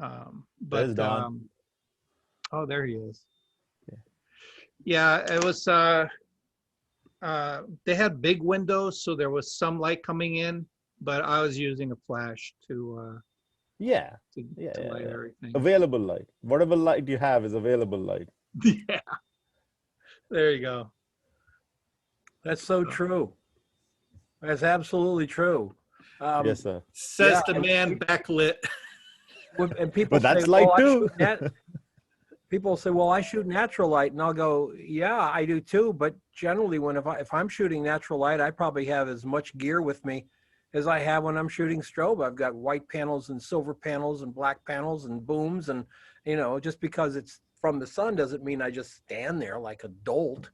There's But Don. oh, there he is. Yeah. Yeah, it was. They had big windows, so there was some light coming in, but I was using a flash Yeah. to, Yeah, to yeah, light yeah. everything. Available light. Whatever light you have is available light. Yeah, there you go. That's so true. That's absolutely true. Yes, sir. Says Yeah, the man backlit. and people But say, that's "Well, light I too. shoot people say, "Well, I shoot natural light," and I'll go, "Yeah, I do too." But generally, if I'm shooting natural light, I probably have as much gear with me as I have when I'm shooting strobe. I've got white panels and silver panels and black panels and booms, and just because it's from the sun doesn't mean I just stand there like a dolt.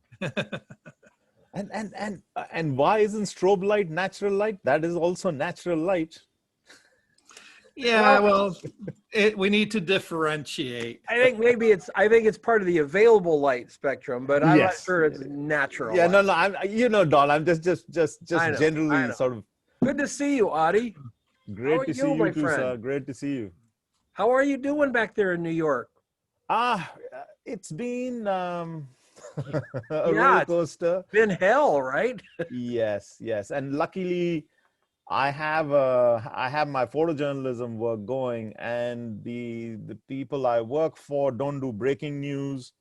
And why isn't strobe light natural light? That is also natural light. Yeah, well, we need to differentiate. I think it's part of the available light spectrum, but I'm not Yes. sure it's natural. Yeah, light. no, Don, I'm just I know, generally I know. sort of Good to see you, Adi. great are to you, see you my too, friend? sir. Great to see you. How are you doing back there in New York? It's been a Yeah, roller coaster. It's been hell, right? Yes, and luckily I have my photojournalism work going, and the people I work for don't do breaking news,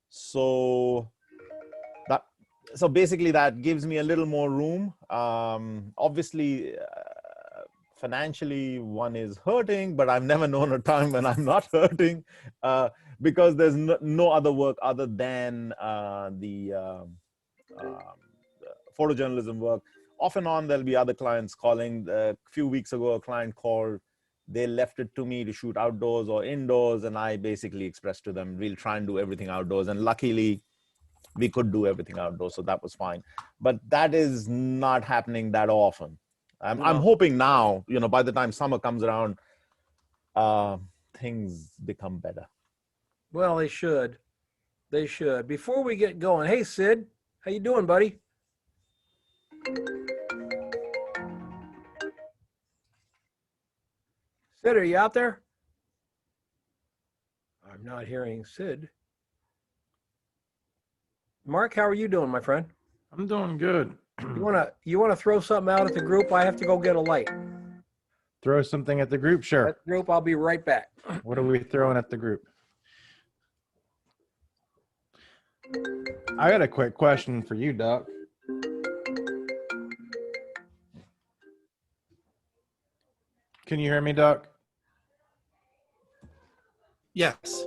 so basically that gives me a little more room. Obviously, financially one is hurting, but I've never known a time when I'm not hurting, because there's no other work other than the photojournalism work. Off and on, there'll be other clients calling. A few weeks ago, a client called. They left it to me to shoot outdoors or indoors, and I basically expressed to them, we'll try and do everything outdoors. And luckily, we could do everything outdoors, so that was fine. But that is not happening that often. I'm hoping now, by the time summer comes around, things become better. Well, they should. They should. Before we get going, hey Sid, how you doing, buddy? Sid, are you out there? I'm not hearing Sid. Mark, how are you doing, my friend? I'm doing good. You wanna throw something out at the group? I have to go get a light. Throw something at the group, sure. At the group, I'll be right back. What are we throwing at the group? I got a quick question for you, Doc. Can you hear me, Doc? Yes.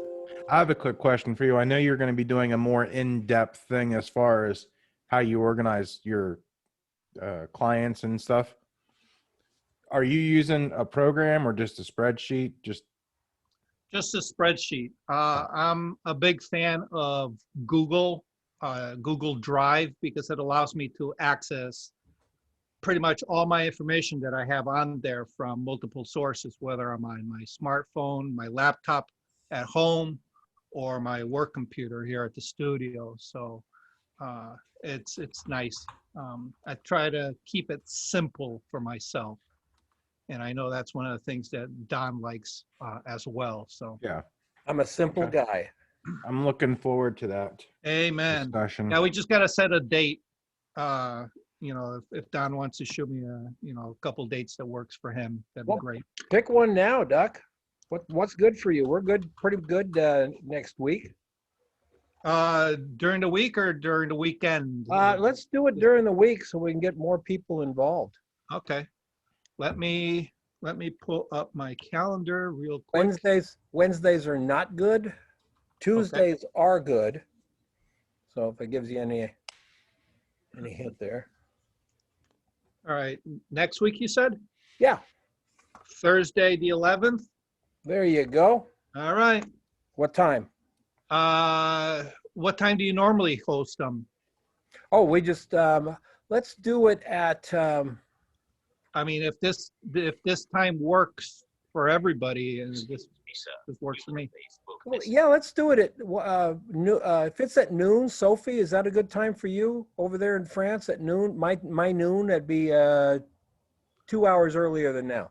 I have a quick question for you. I know you're going to be doing a more in-depth thing as far as how you organize your clients and stuff. Are you using a program or just a spreadsheet? Just a spreadsheet. I'm a big fan of Google Drive, because it allows me to access pretty much all my information that I have on there from multiple sources, whether I'm on my smartphone, my laptop at home, or my work computer here at the studio. So it's nice. I try to keep it simple for myself. And I know that's one of the things that Don likes as well. So yeah, I'm a simple guy. I'm looking forward to that. Amen. Discussion. Now we just got to set a date. If Don wants to show me a couple dates that works for him, that'd be great. Pick one now, Duck. What's good for you? We're good, pretty good next week. During the week or during the weekend? Let's do it during the week so we can get more people involved. Okay. Let me pull up my calendar real quick. Wednesdays are not good. Tuesdays are good. So if it gives you any hint there. All right. Next week, you said? Yeah. Thursday the 11th. There you go. All right. What time? What time do you normally host them? Oh, we just let's do it at. I mean, if this time works for everybody, and this works for me. Well, yeah, let's do it at if it's at noon. Sophie, is that a good time for you over there in France at noon? My noon, that'd be 2 hours earlier than now.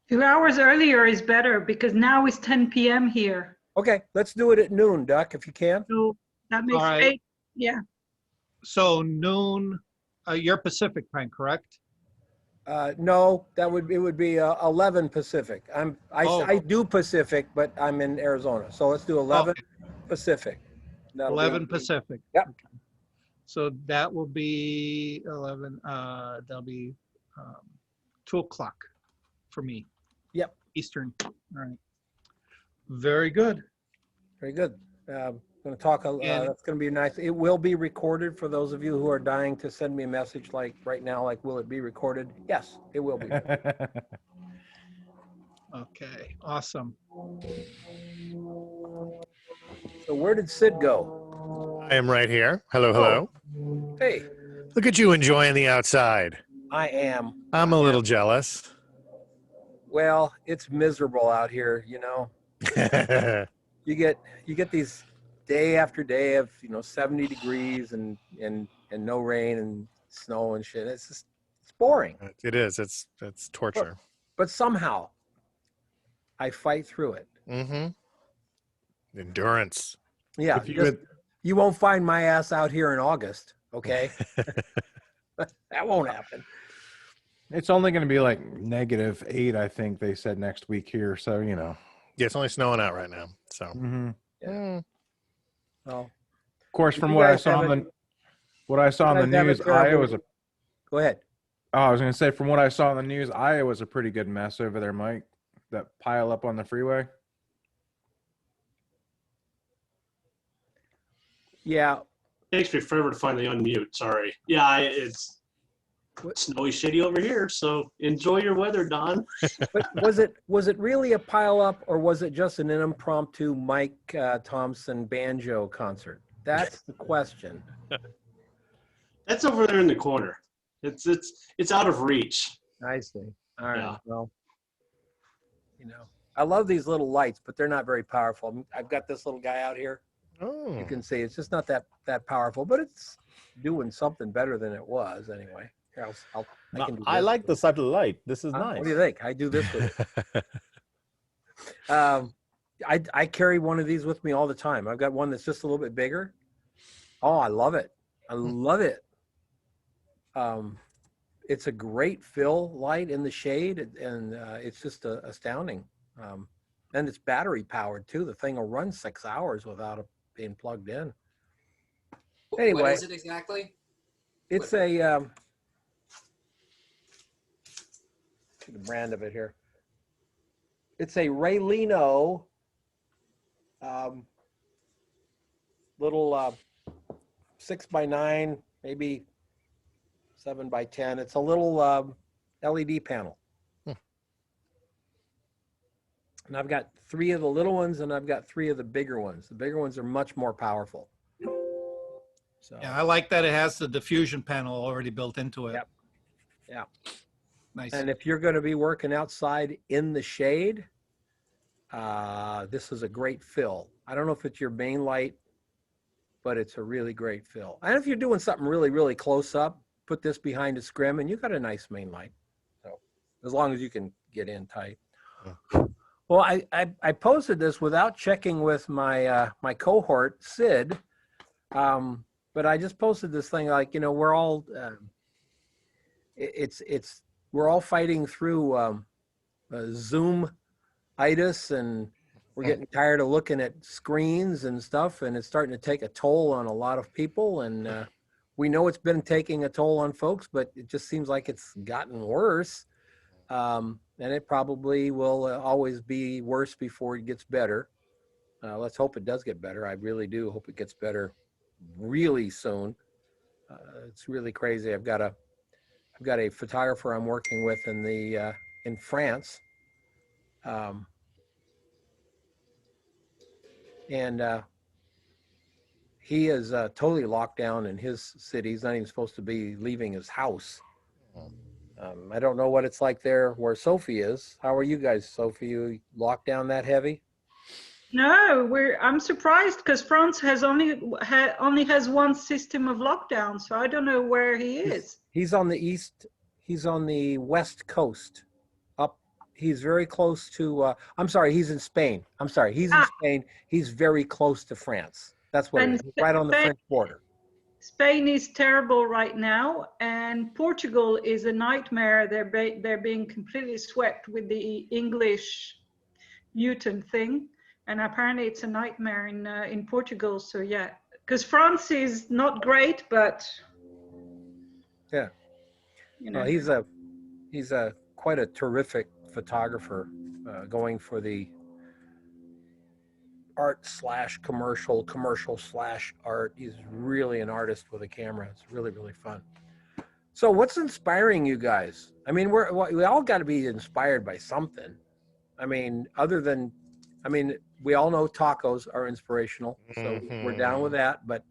2 hours earlier is better because now it's 10 p.m. here. Okay, let's do it at noon, Duck, if you can. So that makes All right. 8. Yeah. So noon, you're Pacific time, correct? No, it would be 11 Pacific. Oh. I do Pacific, but I'm in Arizona. So let's do 11 Okay. Pacific. That'll be- 11 Pacific. Yep. Okay. So that will be 11, that'll be 2 o'clock for me. Yep. Eastern. All right. Very good. Very good. Going to talk. That's going to be nice. It will be recorded for those of you who are dying to send me a message like right now, like, will it be recorded? Yes, it will be. Okay. Awesome. So where did Sid go? I am right here. Hello, hello. Hey, Look at you enjoying the outside. I am. I'm a little jealous. Well, it's miserable out here. You know, you get these day after day of 70 degrees and no rain and snow and shit. It's boring. It is. It's torture. But somehow I fight through it. Mm-hmm. Endurance. Yeah, If you you won't find my ass out here in August, okay? That won't happen. It's only going to be like -8, I think they said next week here. So, Yeah, it's only snowing out right now. So. Mhm. Yeah. Well, Of course, from You what I guys saw haven't- what I saw you on the guys haven't news, terrible- Iowa's a. go ahead. Oh, I was going to say, from what I saw on the news, Iowa's a pretty good mess over there, Mike. That pile up on the freeway. Yeah, Takes me forever to finally unmute. Sorry. Yeah, it's snowy shitty over here. So enjoy your weather, Don. but was it really a pile up, or was it just an impromptu Mike Thompson banjo concert? That's the question. That's over there in the corner. It's out of reach. I see. All right. Yeah. Well, I love these little lights, but they're not very powerful. I've got this little guy out here. Oh. You can see it's just not that powerful, but it's doing something better than it was anyway. Here, I can do I this like with the it. subtle light. This is Huh? nice. What do you think? I do this with it. I carry one of these with me all the time. I've got one that's just a little bit bigger. Oh, I love it. I love it. It's a great fill light in the shade, and it's just astounding. And it's battery powered too. The thing will run 6 hours without it being plugged in. Anyway, What is it exactly? it's a see the brand of it here. It's a Raylino little 6x9, maybe 7x10. It's a little LED panel. And I've got 3 of the little ones, and I've got 3 of the bigger ones. The bigger ones are much more powerful. So Yeah, I like that it has the diffusion panel already built into it. Yep. Yeah. Nice. And if you're going to be working outside in the shade, this is a great fill. I don't know if it's your main light, but it's a really great fill. And if you're doing something really, really close up, put this behind a scrim, and you got a nice main light. So as long as you can get in tight. Well, I posted this without checking with my my cohort Sid, but I just posted this thing like we're all we're all fighting through Zoom-itis, and we're getting tired of looking at screens and stuff, and it's starting to take a toll on a lot of people, and we know it's been taking a toll on folks, but it just seems like it's gotten worse. And it probably will always be worse before it gets better. Let's hope it does get better. I really do hope it gets better really soon. It's really crazy. I've got a photographer I'm working with in France, and he is totally locked down in his city. He's not even supposed to be leaving his house. I don't know what it's like there where Sophie is. How are you guys, Sophie? You locked down that heavy? No, I'm surprised because France has only has one system of lockdown, so I don't know where he is. He's on the west coast, up he's very close to. I'm sorry, he's in Spain. I'm sorry, he's in Spain. He's very close to France. That's what it is. He's right on the French border. Spain is terrible right now, and Portugal is a nightmare. They're being completely swept with the English mutant thing, and apparently it's a nightmare in Portugal. So yeah, because France is not great, but yeah, you know, he's a quite a terrific photographer, going for the art / commercial / art. He's really an artist with a camera. It's really, really fun. So what's inspiring you guys? I mean, we all got to be inspired by something. I mean, we all know tacos are inspirational, so we're down with that. But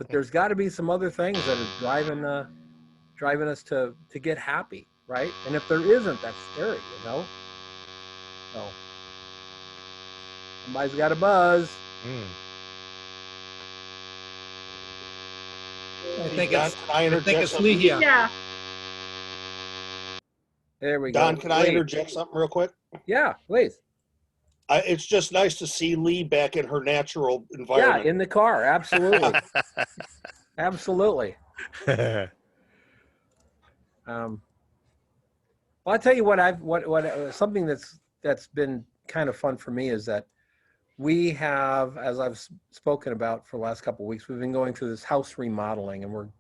there's got to be some other things that are driving us to get happy, right? And if there isn't, that's scary, you know. So somebody's got a buzz. I think Don, it's can I interject something? Lehia. yeah. There we go. Don, can I interject something real quick? Yeah, please. It's just nice to see Lee back in her natural environment. Yeah, in the car, absolutely, absolutely. Well, I'll tell you what something that's been kind of fun for me is that we have, as I've spoken about for the last couple of weeks, we've been going through this house remodeling, and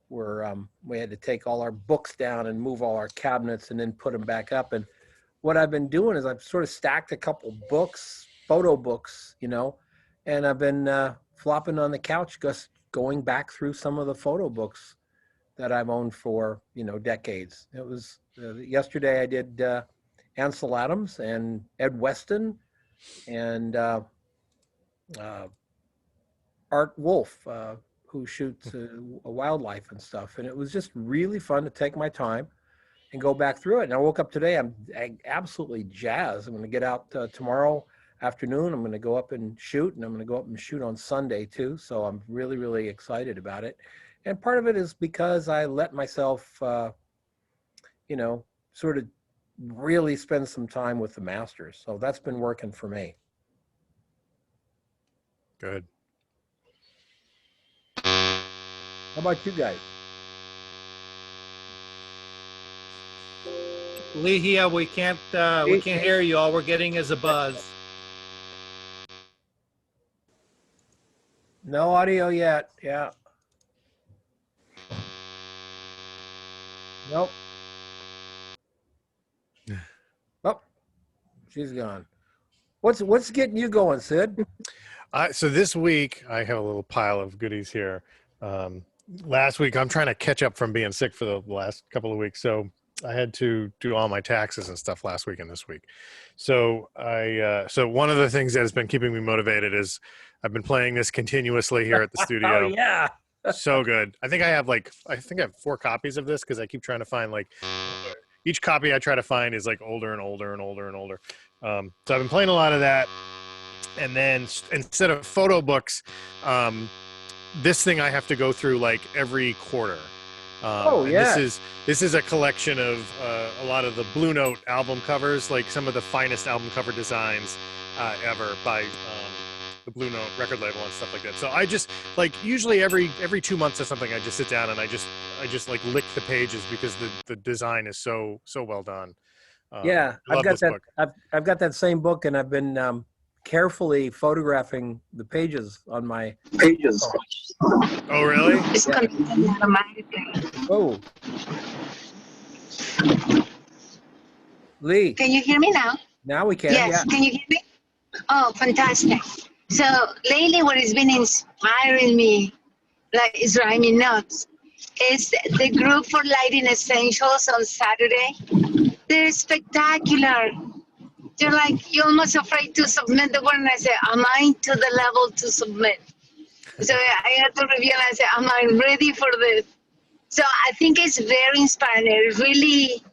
we had to take all our books down and move all our cabinets and then put them back up. And what I've been doing is I've sort of stacked a couple books, photo books, you know, and I've been flopping on the couch, just going back through some of the photo books that I've owned for, you know, decades. It was yesterday I did Ansel Adams and Ed Weston and Art Wolf, who shoots wildlife and stuff. And it was just really fun to take my time and go back through it. And I woke up today, I'm absolutely jazzed. I'm going to get out tomorrow afternoon. I'm going to go up and shoot, and I'm going to go up and shoot on Sunday too. So I'm really, really excited about it. And part of it is because I let myself, you know, sort of really spend some time with the masters. So that's been working for me. Good. How about you guys? Lehia, we can't hear you. All we're getting is a buzz. No audio yet. Yeah. Nope. Oh, she's gone. What's getting you going, Sid? So this week I have a little pile of goodies here. Last week I'm trying to catch up from being sick for the last couple of weeks, so I had to do all my taxes and stuff last week and this week. So so one of the things that has been keeping me motivated is I've been playing this continuously here at the studio. Oh yeah. So good. I think I have 4 copies of this because I keep trying to find each copy I try to find is like older and older and older and older. So I've been playing a lot of that. And then instead of photo books, this thing I have to go through like every quarter. Oh yeah. This is a collection of a lot of the Blue Note album covers, like some of the finest album cover designs ever by the Blue Note record label and stuff like that. So I just usually every 2 months or something, I just sit down and I just like lick the pages because the design is so well done. Yeah, I've got that. I've got that same book, and I've been carefully photographing the pages on my pages. Oh really? It's coming automatically. Oh, Lee. Can you hear me now? Now we can. Yes. Yeah. Can you hear me? Oh, fantastic. So lately what has been inspiring me, like is driving me nuts, is the group for lighting essentials on Saturday. They're spectacular. You're almost afraid to submit the work, and I say, am I to the level to submit? So I had to review and I say, am I ready for this? So I think it's very inspiring. It really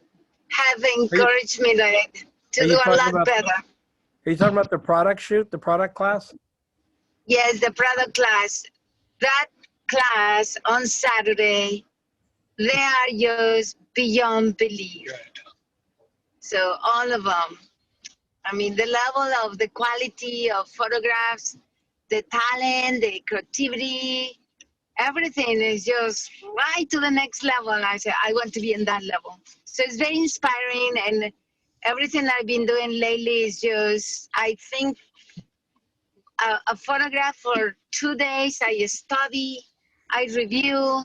have encouraged me to do a lot better. Are you talking about the product shoot, the product class? Yes, the product class. That class on Saturday, they are just beyond belief. So all of them. I mean, the level of the quality of photographs, the talent, the creativity, everything is just right to the next level. I say, I want to be in that level. So it's very inspiring, and everything I've been doing lately is just, I think, a photograph for 2 days. I study, I review,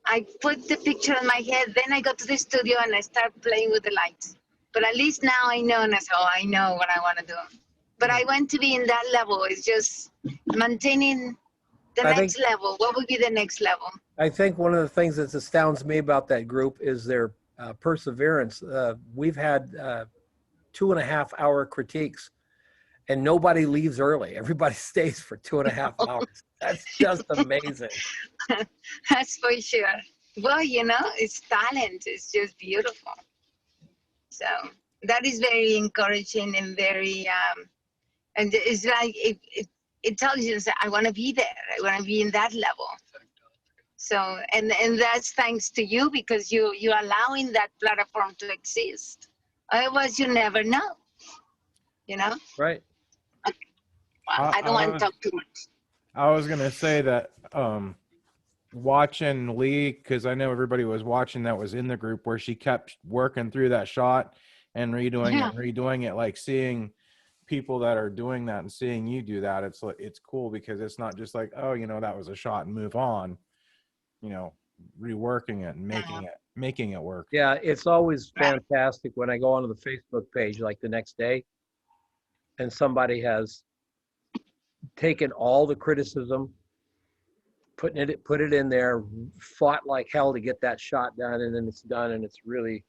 I put the picture on my head, then I go to the studio and I start playing with the lights. But at least now I know, and I say, oh, I know what I want to do. But I want to be in that level. It's just maintaining the I next think level. What would be the next level? I think one of the things that astounds me about that group is their perseverance. We've had 2.5 hour critiques, and nobody leaves early. Everybody stays for 2.5 hours. That's just amazing. That's for sure. Well, you know, it's talent. It's just beautiful. So that is very encouraging and very, and it's like, it tells you that I want to be there. I want to be in that level. So, and that's thanks to you, because you're allowing that platform to exist. Otherwise, you never know, you know? Right. Well, I don't want to talk too much. I was gonna say that watching Lee, because I know everybody was watching that was in the group, where she kept working through that shot and redoing it, like seeing people that are doing that and seeing you do that, it's cool, because it's not just like, oh, you know, that was a shot and move on, you know, reworking it and making it work. Yeah, it's always fantastic when I go onto the Facebook page like the next day and somebody has taken all the criticism, put it in there, fought like hell to get that shot done, and then it's done, and it's really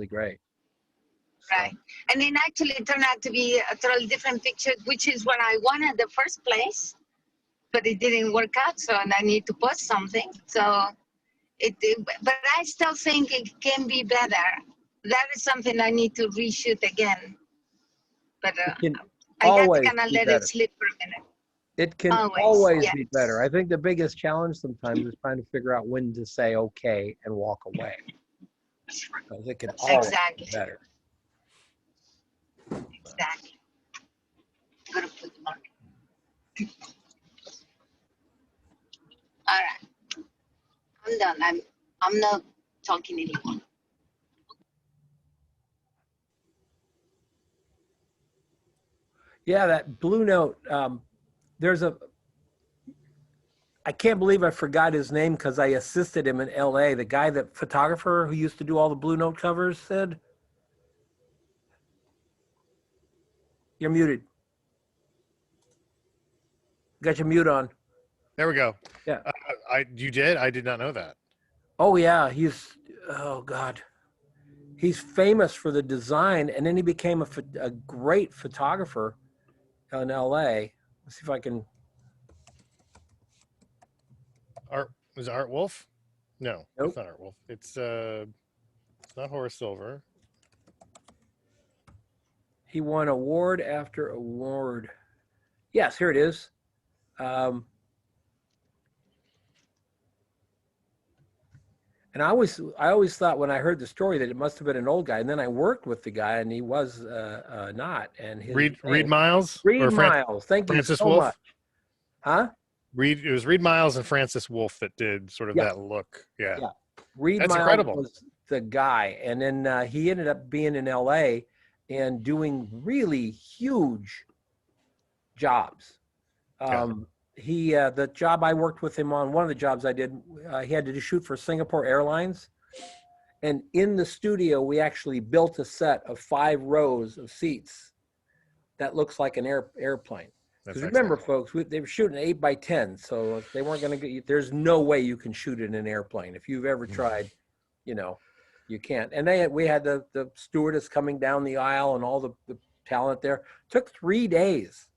great. So. Right. And then actually it turned out to be a totally different picture, which is what I wanted in the first place, but it didn't work out. So, and I need to post something. So but I still think it can be better. That is something I need to reshoot again. But I had to kind of let it slip for a minute. It can always be better. I think the biggest challenge sometimes is trying to figure out when to say okay and walk away. Because it can always be better. Exactly. Go to put the mark. All right. I'm done. I'm not talking anymore. Yeah, that Blue Note. I can't believe I forgot his name because I assisted him in LA. The guy, that photographer who used to do all the Blue Note covers, said. You're muted. Got your mute on. There we go. Yeah. You did? I did not know that. Oh yeah, oh God. He's famous for the design, and then he became a great photographer in LA. Let's see if I can. Was it Art Wolf? No, Nope. It's not Art Wolf. It's not Horace Silver. He won award after award. Yes, here it is. And I always thought when I heard the story that it must have been an old guy, and then I worked with the guy, and he was not. And Reed Miles. Reed Miles. Thank you so much. Huh? It was Reed Miles and Francis Wolf that did sort of that look. Yeah. Reed That's Miles incredible. was the guy, and then he ended up being in LA and doing really huge jobs. The job I worked with him on, one of the jobs I did, he had to shoot for Singapore Airlines. And in the studio, we actually built a set of 5 rows of seats that looks like an airplane. Because remember, folks, they were shooting 8x10, so they weren't going to get. There's no way you can shoot in an airplane. If you've ever tried, you can't. And we had the stewardess coming down the aisle and all the talent there. It took 3 days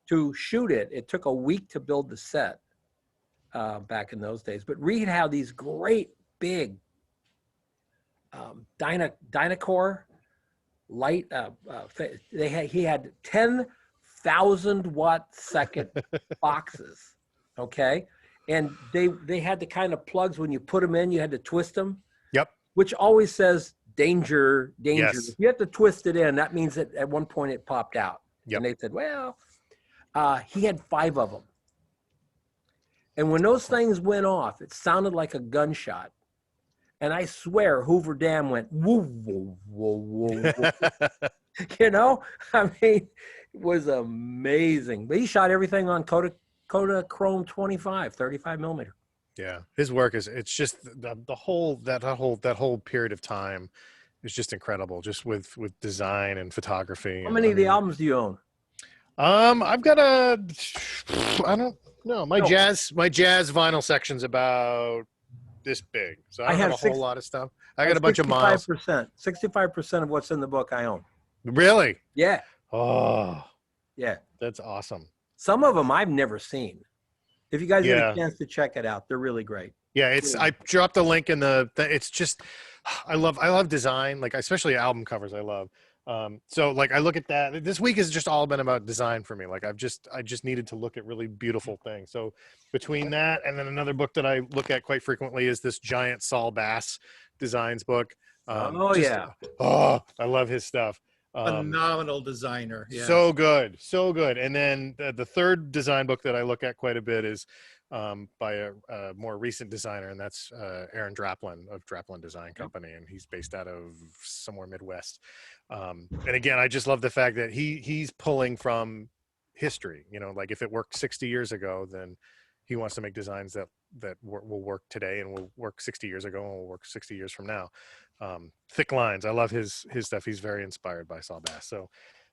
to shoot it. It took a week to build the set back in those days. But Reed had these great big Dynacore light. He had 10,000 watt second boxes. Okay, and they had the kind of plugs when you put them in, you had to twist them. Yep. Which always says danger. Yes. If you have to twist it in, that means that at one point it popped out. Yep. And they said, well, he had 5 of them. And when those things went off, it sounded like a gunshot. And I swear Hoover Dam went, woo, woo, woo, woo, woo. You know, I mean, it was amazing. But he shot everything on Kodachrome 25, 35 millimeter. Yeah, his work it's just the whole period of time is just incredible, just with design and photography. How many of the albums do you own? I've got I don't know. My jazz vinyl section's about this big, so I don't have a whole lot of stuff. I got a bunch of miles. 65% of what's in the book I own. Really? Yeah. Oh, yeah. That's awesome. Some of them I've never seen. If you guys get a chance to check it out, they're really great. Yeah, I dropped a link in it's just I love design, like especially album covers I love. So like I look at that. This week has just all been about design for me. Like I just needed to look at really beautiful things. So between that and then another book that I look at quite frequently is this giant Saul Bass designs book. I love his stuff. Phenomenal designer. Yeah. So good. And then the third design book that I look at quite a bit is by a more recent designer, and that's Aaron Draplin of Draplin Design Company, and he's based out of somewhere Midwest. And again, I just love the fact that he's pulling from history. You know, like if it worked 60 years ago, then he wants to make designs that will work today and will work 60 years ago and will work 60 years from now. Thick lines. I love his stuff. He's very inspired by Saul Bass. So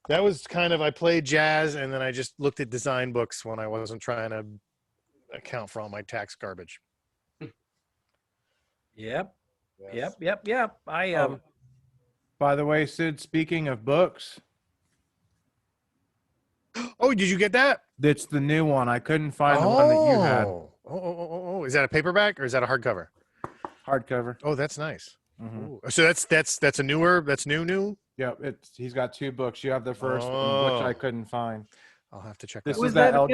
that was I played jazz, and then I just looked at design books when I wasn't trying to account for all my tax garbage. Yep. Yes. Yep. By the way, Sid, speaking of books. Oh, did you get that? It's the new one. I couldn't find the one that you had. Oh. Is that a paperback or is that a hardcover? Hardcover. Oh, that's nice. Mm-hmm. So that's new. Yeah, he's got 2 books. You have the first one, which I couldn't find. I'll have to check. This that is out.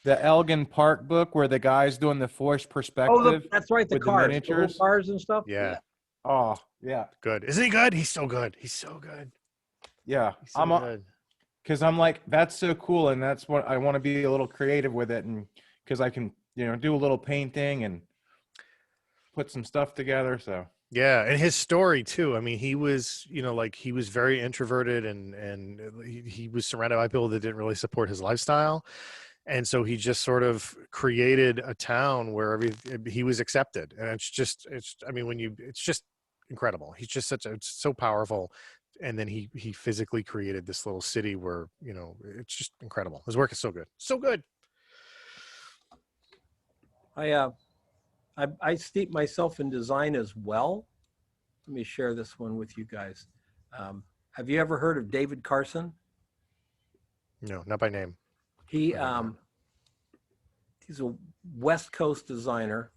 the Elgin Park book where the guy's doing the forced perspective. Oh, that's right. The with cars, the miniatures, the cars and stuff. Yeah. Oh, yeah. Good. Isn't he good? He's so good. Yeah. He's so good. Because I'm like, that's so cool, and that's what I want to be a little creative with it, and because I can, do a little painting and put some stuff together. So yeah, and his story too. I mean, he was, he was very introverted, and he was surrounded by people that didn't really support his lifestyle, and so he just sort of created a town where he was accepted, and it's just incredible. He's just it's so powerful. And then he physically created this little city where, it's just incredible. His work is so good. So good. I steep myself in design as well. Let me share this one with you guys. Have you ever heard of David Carson? No, not by name. He's a West Coast designer.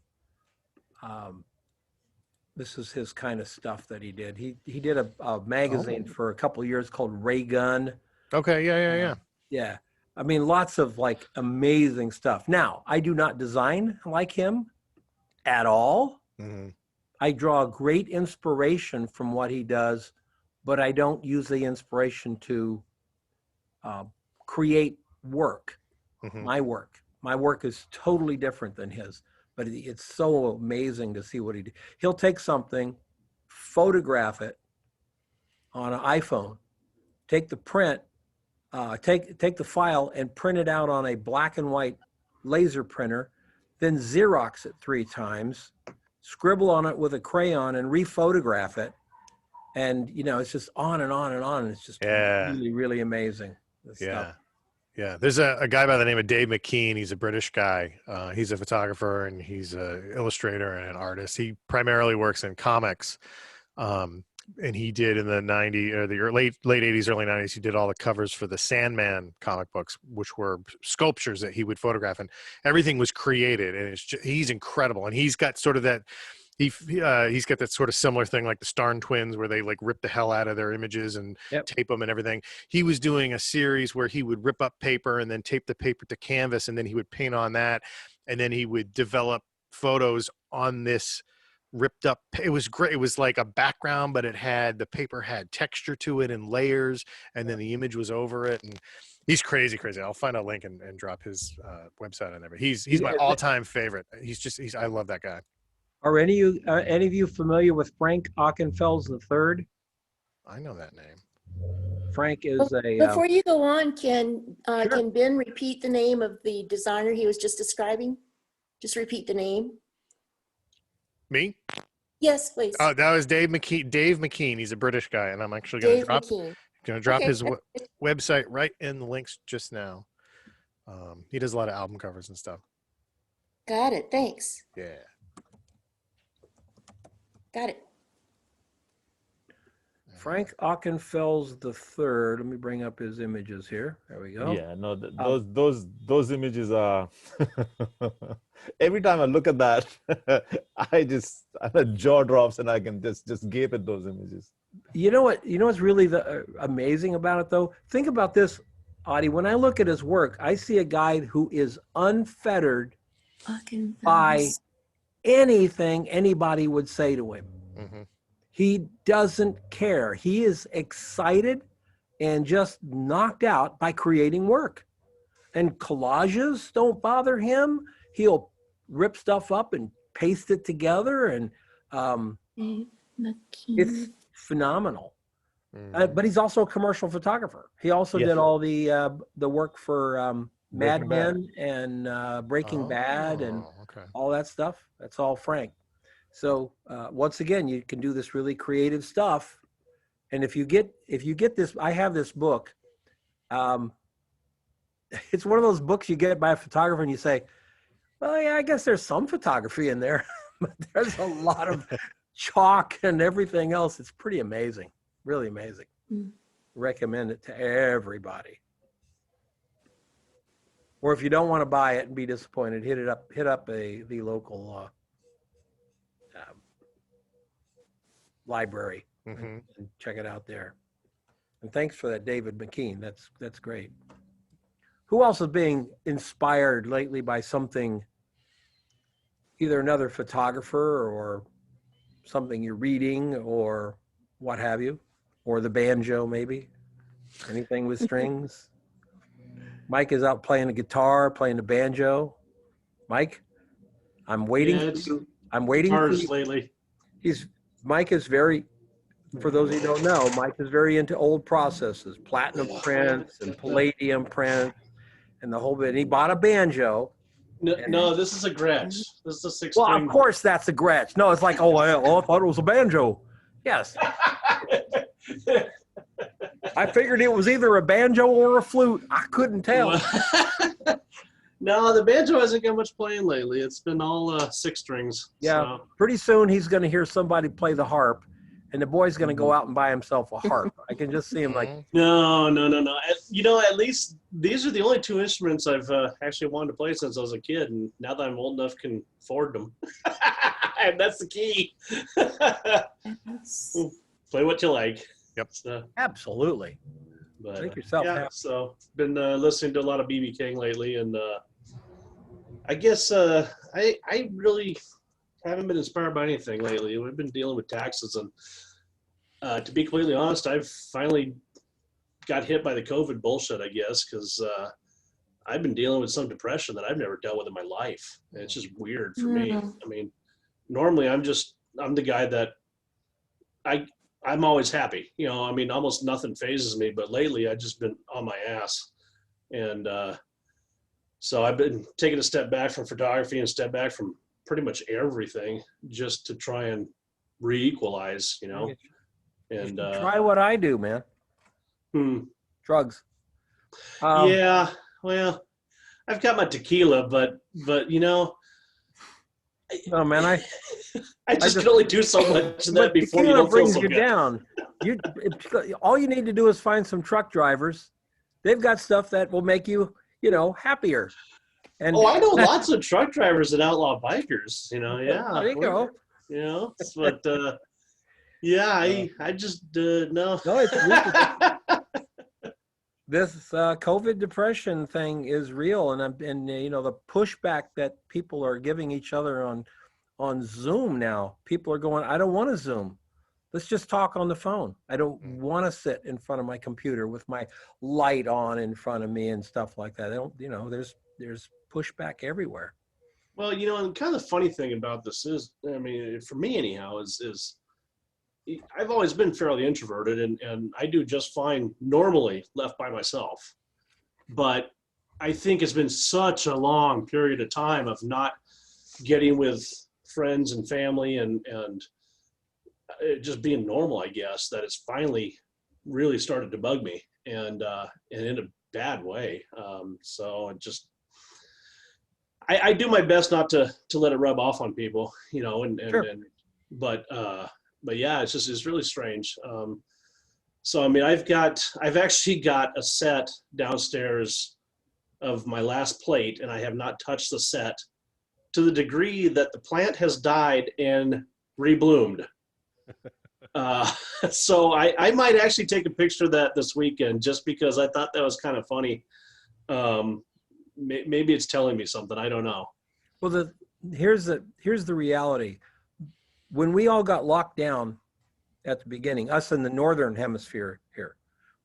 This is his kind of stuff that he did. He did a magazine for a couple of years called Ray Gun. Okay, yeah. Yeah. I mean, lots of amazing stuff. Now, I do not design like him at all. Mm-hmm. I draw great inspiration from what he does, but I don't use the inspiration to create work. Mm-hmm. My work is totally different than his. But it's so amazing to see what he did. He'll take something, photograph it on an iPhone, take the print, take the file and print it out on a black and white laser printer, then Xerox it 3 times, scribble on it with a crayon and rephotograph it. And, it's just on and on and on. It's just really, really amazing. Stuff. Yeah, there's a guy by the name of Dave Mckean. He's a British guy. He's a photographer and he's an illustrator and an artist. He primarily works in comics. And he did in the 90s or the late 80s, early 90s, he did all the covers for the Sandman comic books, which were sculptures that he would photograph, and everything was created. And he's incredible. And he's got sort of that, he's got that sort of similar thing like the Starn twins where they rip the hell out of their images and tape them and everything. He was doing a series where he would rip up paper and then tape the paper to canvas, and then he would paint on that, and then he would develop photos on this ripped up. It was great. It was like a background, but the paper had texture to it and layers, and then the image was over it. And he's crazy. I'll find a link and drop his website on there. But he's my all-time favorite. I love that guy. Are any of you familiar with Frank Ockenfels III? I know that name. Frank is a. Before you go on, can Sure. Ben repeat the name of the designer he was just describing? Just repeat the name. Me? Yes, please. Oh, that was Dave McKean. Dave McKean. He's a British guy, and I'm actually Dave going McKean. to drop Okay. his website right in the links just now. He does a lot of album covers and stuff. Got it. Thanks. Yeah. Got it. Frank Ockenfels III. Let me bring up his images here. There we go. Yeah, no, those images are. Every time I look at that, my jaw drops, and I can just gape at those images. You know what? You know what's really amazing about it, though? Think about this, Audie. When I look at his work, I see a guy who is unfettered by anything anybody would say to him. Mm-hmm. He doesn't care. He is excited and just knocked out by creating work. And collages don't bother him. He'll rip stuff up and paste it together, and it's phenomenal. Mm-hmm. But he's also a commercial photographer. He also did all the work for Mad Men and Breaking Bad and all that stuff. That's all Frank. So once again, you can do this really creative stuff. And if you get this, I have this book. It's one of those books you get by a photographer and you say, well, yeah, I guess there's some photography in there, but there's a lot of chalk and everything else. It's pretty amazing, really amazing. Recommend it to everybody. Or if you don't want to buy it and be disappointed, hit up the local library and check it out there. And thanks for that, David McKean. That's great. Who else is being inspired lately by something, either another photographer or something you're reading or what have you, or the banjo maybe? Anything with strings? Mike is out playing the guitar, playing the banjo. Mike, I'm waiting for you. I'm waiting for you. Lately. Mike is very, for those who don't know, Mike is very into old processes, platinum prints and palladium prints and the whole bit. And he bought a banjo. No, this is a Gretsch. This is a 6 Well, string. of course that's a Gretsch. No, it's like, I thought it was a banjo. Yes. I figured it was either a banjo or a flute. I couldn't tell. No, the banjo hasn't got much playing lately. It's been all 6 strings. Yeah, So. pretty soon he's going to hear somebody play the harp, and the boy's going to go out and buy himself a harp. I can just see him like, No. At least these are the only 2 instruments I've actually wanted to play since I was a kid, and now that I'm old enough, can afford them. And that's the key. Play what you like. Yep. So, absolutely. but, Make yourself yeah. happy. So been listening to a lot of BB King lately, and I guess I really haven't been inspired by anything lately. We've been dealing with taxes, and to be completely honest, I've finally got hit by the COVID bullshit, I guess, because I've been dealing with some depression that I've never dealt with in my life. And it's just weird for me. I mean, normally I'm the guy that I'm always happy. You know, I mean, almost nothing phases me, but lately I've just been on my ass. And so I've been taking a step back from photography and step back from pretty much everything just to try and re-equalize, you know. And try what I do, man. Drugs. Yeah, well, I've got my tequila, but you know, no, man, I just can only do so much of that before you don't feel brings so you good. down. All you need to do is find some truck drivers. They've got stuff that will make you, happier. And I know lots of truck drivers and outlaw bikers. You know, yeah. There you go. You know, but yeah, I just no. No, it's this COVID depression thing is real, and the pushback that people are giving each other on Zoom now. People are going, I don't want to Zoom. Let's just talk on the phone. I don't want to sit in front of my computer with my light on in front of me and stuff like that. I don't, you know, there's pushback everywhere. Well, you know, and kind of the funny thing about this is, I mean, for me anyhow, is I've always been fairly introverted, and I do just fine normally left by myself. But I think it's been such a long period of time of not getting with friends and family and it just being normal, I guess, that it's finally really started to bug me, and in a bad way. So it just, I do my best not to let it rub off on people, you know, Sure. but yeah, it's really strange. So, I mean, I've actually got a set downstairs of my last plate, and I have not touched the set to the degree that the plant has died and rebloomed. So I might actually take a picture of that this weekend, just because I thought that was kind of funny. Maybe it's telling me something. I don't know. Well, here's the reality. When we all got locked down at the beginning, us in the northern hemisphere here,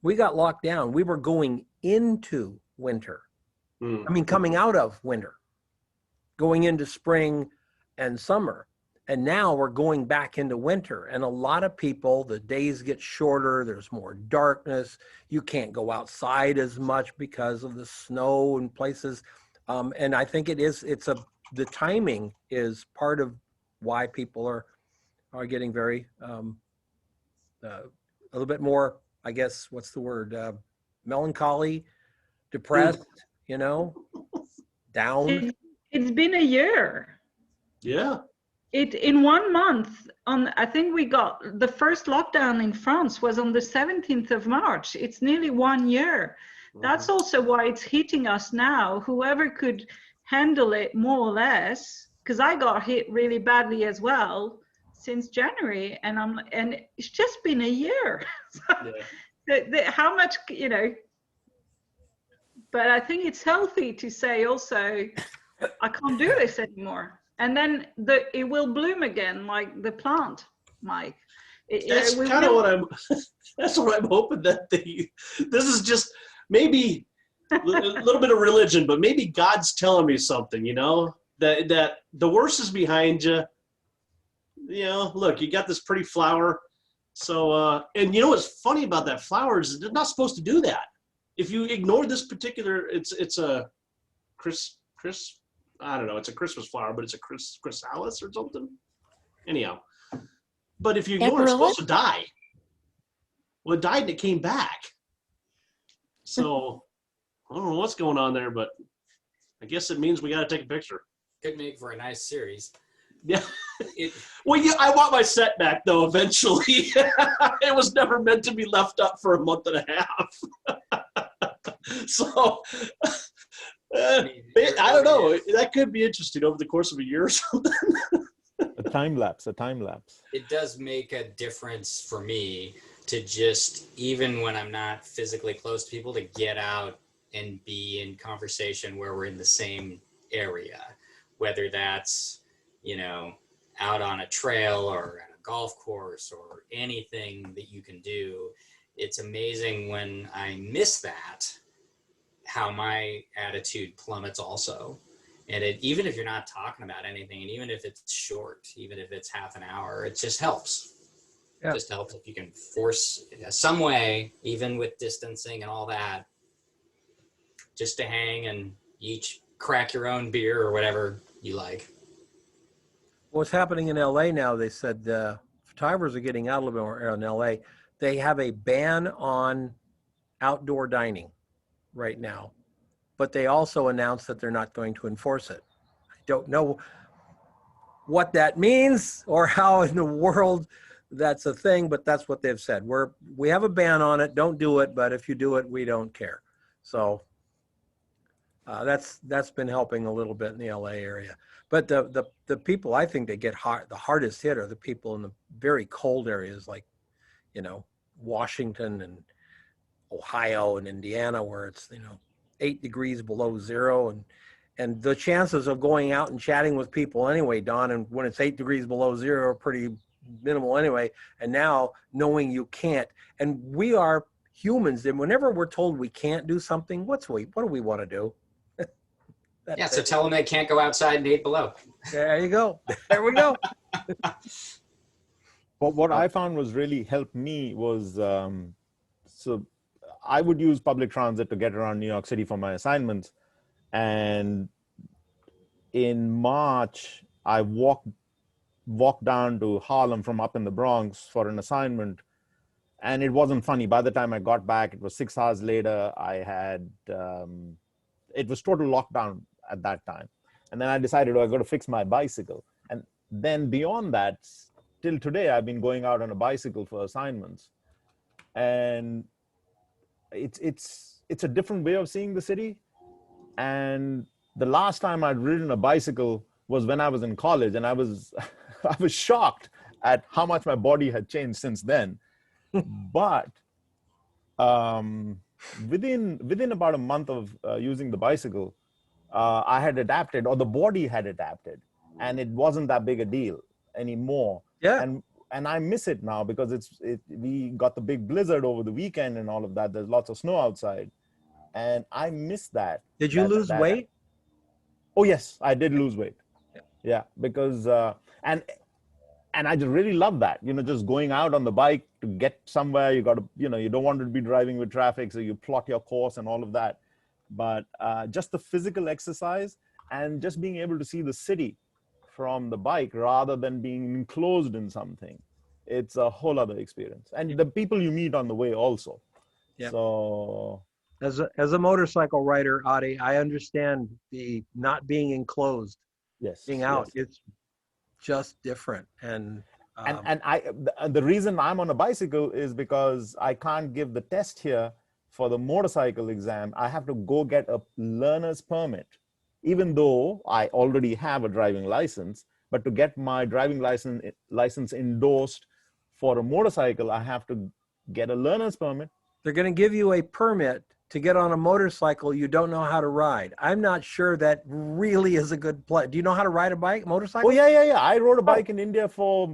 we got locked down. We were going into winter. I mean, coming out of winter, going into spring and summer. And now we're going back into winter. And a lot of people, the days get shorter. There's more darkness. You can't go outside as much because of the snow in places. And I think the timing is part of why people are getting very, a little bit more, I guess, what's the word? Melancholy, depressed, you know, down. It's been a year. Yeah. In 1 month, I think we got the first lockdown in France was on the 17th of March. It's nearly 1 year. That's also why it's hitting us now. Whoever could handle it more or less, because I got hit really badly as well since January, and it's just been a year. How much, you know? But I think it's healthy to say also, I can't do this anymore. And then it will bloom again, like the plant, Mike. That's kind of what that's what I'm hoping, that this is just maybe a little bit of religion, but maybe God's telling me something, you know, that the worst is behind you. You know, look, you got this pretty flower. So, and you know what's funny about that flower is they're not supposed to do that. If you ignore this particular, it's a I don't know, it's a Christmas flower, but it's a chrysalis or something. Anyhow, but if you ignore it, it's supposed to die. Well, it died and it came back. So I don't know what's going on there, but I guess it means we got to take a picture. Could make for a nice series. Yeah. Well, yeah, I want my set back, though, eventually. It was never meant to be left up for a month and a half. So, I don't know. That could be interesting over the course of a year or something. A time lapse. It does make a difference for me to just, even when I'm not physically close to people, to get out and be in conversation where we're in the same area, whether that's, you know, out on a trail or at a golf course or anything that you can do. It's amazing when I miss that, how my attitude plummets also. And even if you're not talking about anything, and even if it's short, even if it's half an hour, it just helps. Yeah. It just helps if you can force some way, even with distancing and all that, just to hang and each crack your own beer or whatever you like. What's happening in LA now, they said photographers are getting out a little bit more in LA. They have a ban on outdoor dining right now, but they also announced that they're not going to enforce it. I don't know what that means or how in the world that's a thing, but that's what they've said. We have a ban on it, don't do it, but if you do it, we don't care. So that's been helping a little bit in the LA area. But the people I think that get the hardest hit are the people in the very cold areas, like, you know, Washington and Ohio and Indiana, where it's, you know, 8 degrees below zero, and And the chances of going out and chatting with people anyway, Don, and when it's 8 degrees below zero are pretty minimal anyway. And now knowing you can't, and we are humans, and whenever we're told we can't do something, what do we want to do? Yeah, so tell them they can't go outside in 8 below. There you go. There we go. But what I found was really helped me was, so I would use public transit to get around New York City for my assignments. And in March, I walked down to Harlem from up in the Bronx for an assignment. And it wasn't funny. By the time I got back, it was 6 hours later. I had, it was total lockdown at that time. And then I decided, I got to fix my bicycle. And then beyond that, till today, I've been going out on a bicycle for assignments. And it's a different way of seeing the city. And the last time I'd ridden a bicycle was when I was in college, and I was I was shocked at how much my body had changed since then. But within about a month of using the bicycle, I had adapted, or the body had adapted, and it wasn't that big a deal anymore. Yeah. And I miss it now because we got the big blizzard over the weekend and all of that. There's lots of snow outside, and I miss that. Did you lose weight? Oh yes, I did lose weight. Yeah, because and I just really love that. Just going out on the bike to get somewhere. You got to, you don't want to be driving with traffic, so you plot your course and all of that. But just the physical exercise and just being able to see the city from the bike rather than being enclosed in something, it's a whole other experience. And the people you meet on the way also. Yeah. So as a motorcycle rider, Adi, I understand the not being enclosed. Yes. Being out, yes. it's just different. And the reason I'm on a bicycle is because I can't give the test here for the motorcycle exam. I have to go get a learner's permit, even though I already have a driving license. But to get my driving license endorsed for a motorcycle, I have to get a learner's permit. They're going to give you a permit to get on a motorcycle you don't know how to ride. I'm not sure that really is a good play. Do you know how to ride a motorcycle? Oh yeah. I rode a bike in India for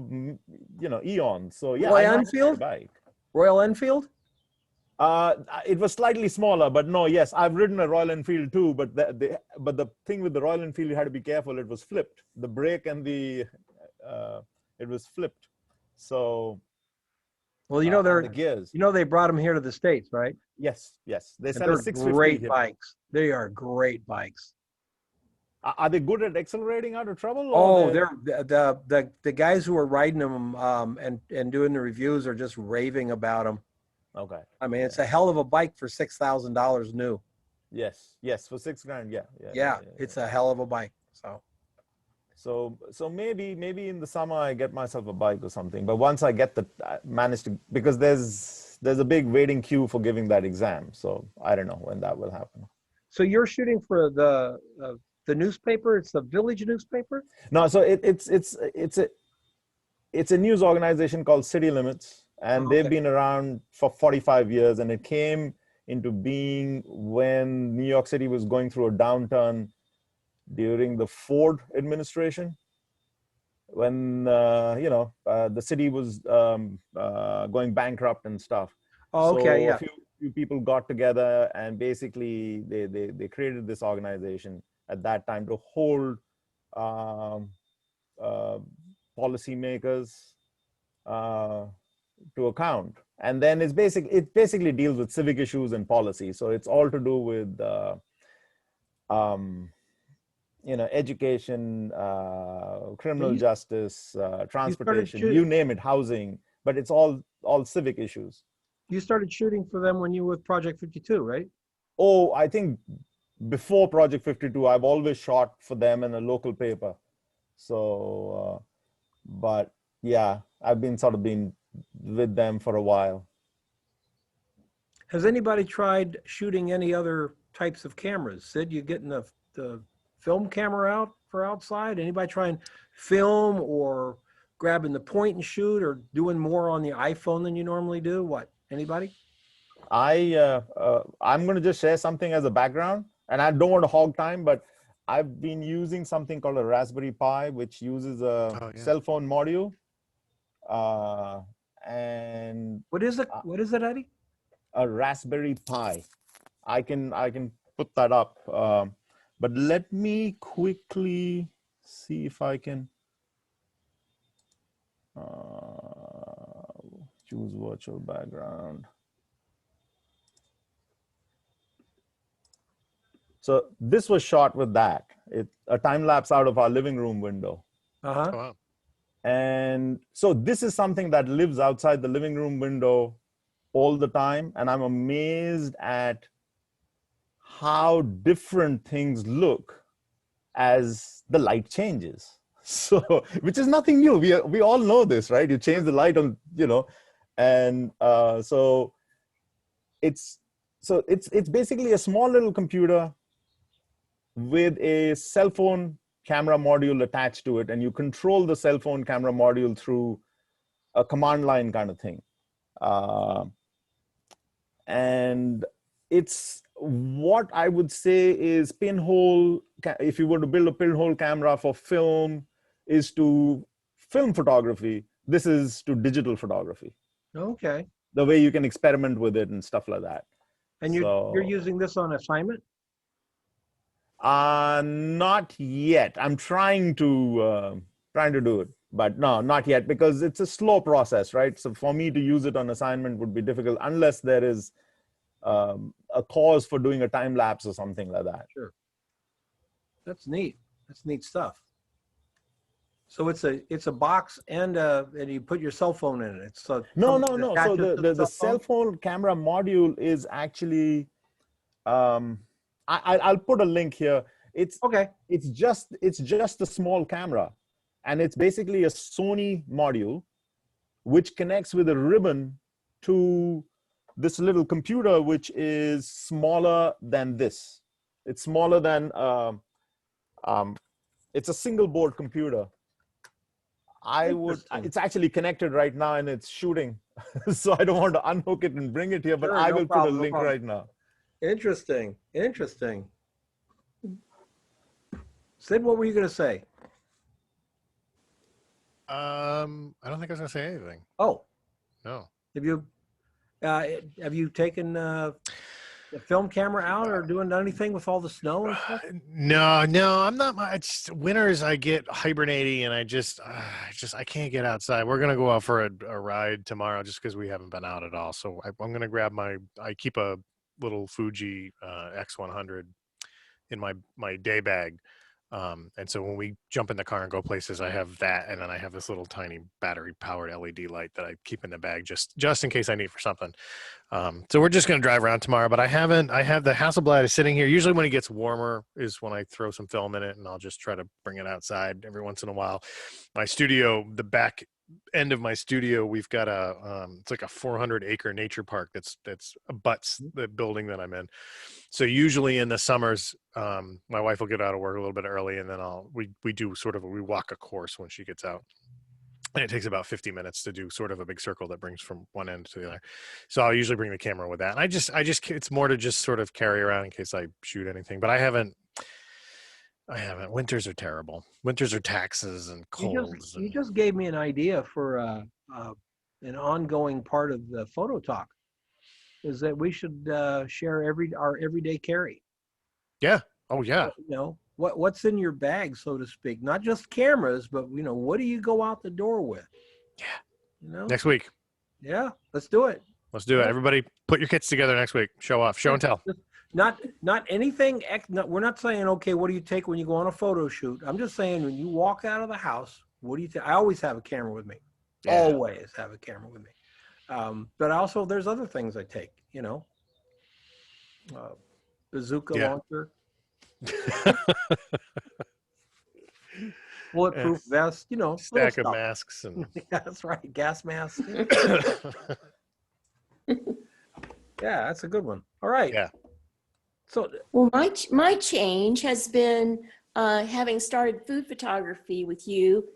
eons. So yeah, Royal Enfield. Bike. Royal Enfield. It was slightly smaller, but no, yes, I've ridden a Royal Enfield too. But the thing with the Royal Enfield, you had to be careful. It was flipped. The brake and it was flipped. So. Well, the gears. They brought them here to the States, right? Yes. They sell they're 650 great here. bikes. They are great bikes. Are they good at accelerating out of trouble? Oh, they're the guys who are riding them and doing the reviews are just raving about them. Okay. I mean, it's a hell of a bike for $6,000 new. Yes, for $6,000. Yeah, it's a hell of a bike. So maybe in the summer I get myself a bike or something. But once I manage to, because there's a big waiting queue for giving that exam. So I don't know when that will happen. So you're shooting for the newspaper? It's the Village newspaper? No, so it's a news organization called City Limits, and they've been around for 45 years, and it came into being when New York City was going through a downturn during the Ford administration, when the city was going bankrupt and stuff. Oh, okay, so a few people got together, and basically they created this organization at that time to hold policymakers to account. And then it basically deals with civic issues and policy. So it's all to do with education, criminal justice, transportation, you name it, housing, but it's all civic issues. You started shooting for them when you were with Project 52, right? Oh, I think before Project 52, I've always shot for them in a local paper. So, but yeah, I've been with them for a while. Has anybody tried shooting any other types of cameras? Sid, you getting the film camera out for outside? Anybody trying film or grabbing the point and shoot or doing more on the iPhone than you normally do? What? Anybody? I'm going to just share something as a background, and I don't want to hog time, but I've been using something called a Raspberry Pi, which uses a cell phone module. And what is it? What is it, Eddie? A Raspberry Pi. I can put that up. But let me quickly see if I can choose virtual background. So this was shot with that. It's a time lapse out of our living room window. Uh-huh. Oh, wow. And so this is something that lives outside the living room window all the time. And I'm amazed at how different things look as the light changes. So, which is nothing new. We all know this, right? You change the light on, and so it's basically a small little computer with a cell phone camera module attached to it, and you control the cell phone camera module through a command line kind of thing. And it's what I would say is pinhole, if you were to build a pinhole camera for film, is to film photography. This is to digital photography. Okay. The way you can experiment with it and stuff like that. And you're using this on assignment? Not yet. I'm trying to do it, but no, not yet, because it's a slow process, right? So for me to use it on assignment would be difficult unless there is a cause for doing a time lapse or something like that. Sure. That's neat. That's neat stuff. So it's a box and you put your cell phone in it. It's no. So the cell phone camera module is actually I'll put a link here. It's okay. It's just a small camera, and it's basically a Sony module, which connects with a ribbon to this little computer, which is smaller than this. It's smaller than it's a single board computer. It's actually connected right now and it's shooting. So I don't want to unhook it and bring it here, but sure, I will put a link right now. Interesting. Sid, what were you going to say? I don't think I was going to say anything. Oh. No. Have you taken the film camera out or doing anything with all the snow and stuff? No, I'm not. It's winters. I get hibernating, and I can't get outside. We're gonna go out for a ride tomorrow, just because we haven't been out at all. So I'm gonna grab I keep a little Fuji X100 in my day bag. And so when we jump in the car and go places, I have that, and then I have this little tiny battery-powered LED light that I keep in the bag just in case I need for something. So we're just going to drive around tomorrow, but I have the Hasselblad is sitting here. Usually when it gets warmer is when I throw some film in it, and I'll just try to bring it outside every once in a while. My studio, the back end of my studio, we've got it's like a 400-acre nature park that's abuts the building that I'm in. So usually in the summers, my wife will get out of work a little bit early, and then we walk a course when she gets out, and it takes about 50 minutes to do sort of a big circle that brings from one end to the other. So I'll usually bring the camera with that, and I just it's more to just sort of carry around in case I shoot anything. But I haven't. Winters are terrible. Winters are taxes and colds. You just gave me an idea for an ongoing part of the photo talk. Is that we should share our everyday carry. Yeah. Oh yeah. What's in your bag, so to speak? Not just cameras, but what do you go out the door with? Yeah. Next week. Yeah, let's do it. Let's do it. Everybody put your kits together next week. Show off. Show and tell. Not anything. We're not saying, okay, what do you take when you go on a photo shoot? I'm just saying when you walk out of the house, what do you take? I always have a camera with me. Yeah. Always have a camera with me. But also there's other things I take, bazooka launcher, bulletproof vest, stack of masks. And yeah, that's right. Gas mask. Yeah, that's a good one. All right. Yeah. So, well, my change has been having started food photography with you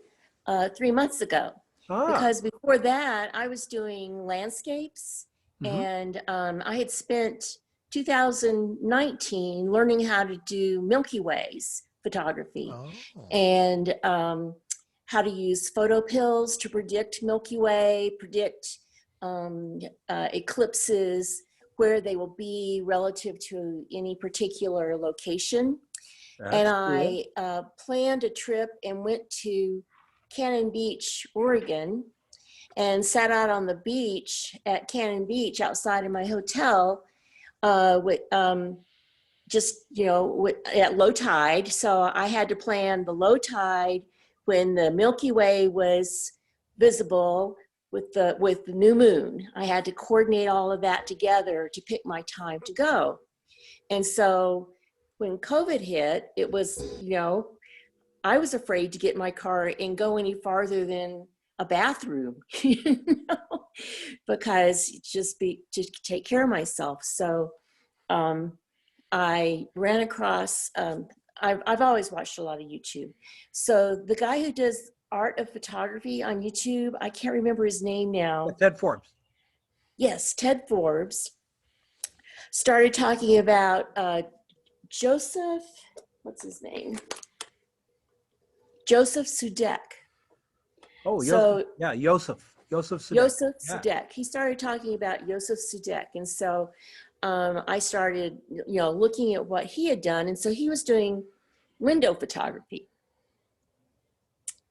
3 months ago. Because before that, I was doing landscapes, and I had spent 2019 learning how to do Milky Ways photography Oh. and how to use photo pills to predict Milky Way, predict eclipses, where they will be relative to any particular location. That's I planned a trip and went to Cannon Beach, Oregon, and sat out on the beach at Cannon Beach outside of my hotel with just, you know, at low tide. So I had to plan the low tide when the Milky Way was visible with the new moon. I had to coordinate all of that together to pick my time to go. And so when COVID hit, it was, you know, I was afraid to get in my car and go any farther than a bathroom, you know, because just to take care of myself. So I ran across, I've always watched a lot of YouTube. So the guy who does art of photography on YouTube, I can't remember his name now. Ted Forbes. Yes, Ted Forbes started talking about Joseph, what's his name? Joseph Sudek. Oh, So, Joseph Sudek. Joseph Sudek. He started talking about Joseph Sudek. And so I started, you know, looking at what he had done. And so he was doing window photography.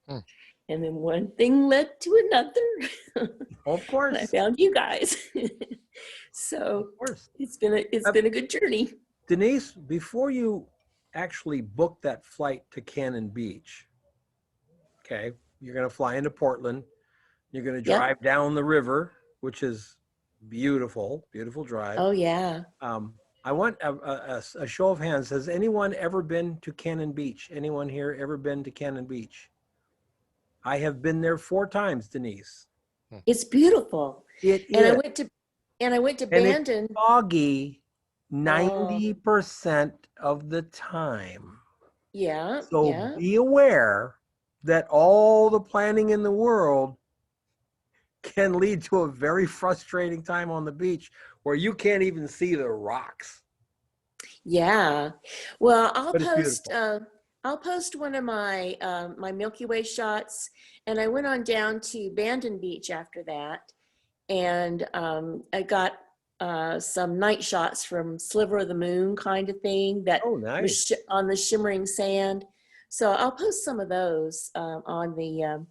And then one thing led to another. Of course. I found you guys. So of course. It's been a good journey. Denise, before you actually booked that flight to Cannon Beach, okay, you're going to fly into Portland. You're going to drive down the river, which is beautiful, beautiful drive. Oh, yeah. I want a show of hands. Has anyone ever been to Cannon Beach? Anyone here ever been to Cannon Beach? I have been there 4 times, Denise. It's beautiful. It and is. I went to And Bandon. it's foggy 90% of the time. Yeah. So be aware that all the planning in the world can lead to a very frustrating time on the beach where you can't even see the rocks. Yeah. Well, I'll But post one of my my Milky Way shots, and I went on down to Bandon Beach after that, and I got some night shots from Sliver of the Moon kind of thing that was on the shimmering sand. So I'll post some of those on the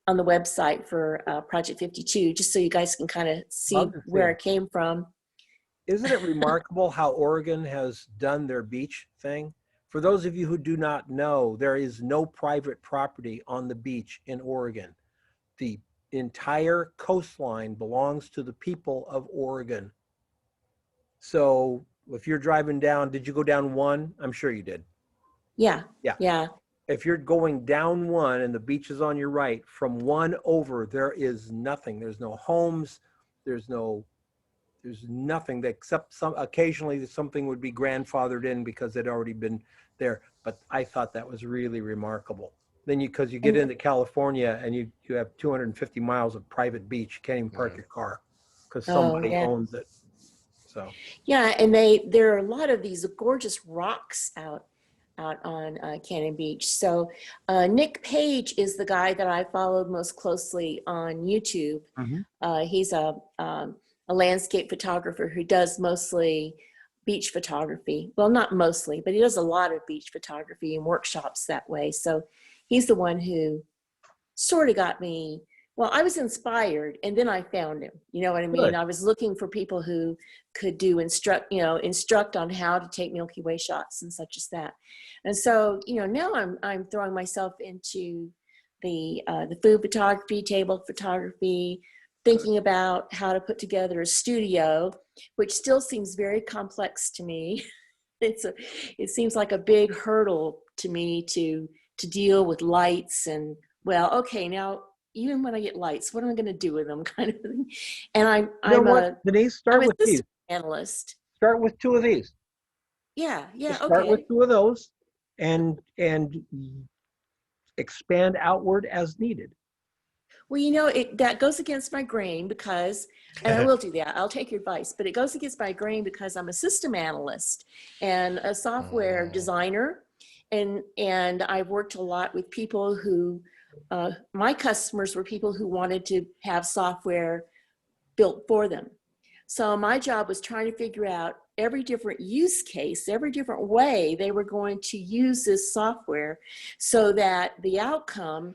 website for Project 52, just so you guys can kind of see where it came from. Isn't it remarkable how Oregon has done their beach thing? For those of you who do not know, there is no private property on the beach in Oregon. The entire coastline belongs to the people of Oregon. So if you're driving down, did you go down 1? I'm sure you did. Yeah. If you're going down 1 and the beach is on your right, from 1 over, there is nothing. There's no homes. There's nothing except occasionally something would be grandfathered in because it had already been there. But I thought that was really remarkable. Then because you get into California and you have 250 miles of private beach, you can't even park your car because somebody owns it. So yeah, and there are a lot of these gorgeous rocks out on Cannon Beach. So Nick Page is the guy that I followed most closely on YouTube. He's a landscape photographer who does mostly beach photography. Well, not mostly, but he does a lot of beach photography and workshops that way. So he's the one who sort of got me. Well, I was inspired, and then I found him. You know what I mean? Good. I was looking for people who could instruct on how to take Milky Way shots and such as that. And so, now I'm throwing myself into the food photography, table photography, thinking about how to put together a studio, which still seems very complex to me. It seems like a big hurdle to me to deal with lights and, well, okay, now even when I get lights, what am I going to do with them, kind of thing. And Denise, start with these. Analyst. Start with 2 of these. Yeah, Just okay. Start with 2 of those and expand outward as needed. Well, that goes against my grain because, and I will do that, I'll take your advice, but it goes against my grain because I'm a system analyst and a software designer. and I've worked a lot with people who, my customers were people who wanted to have software built for them. So my job was trying to figure out every different use case, every different way they were going to use this software so that the outcome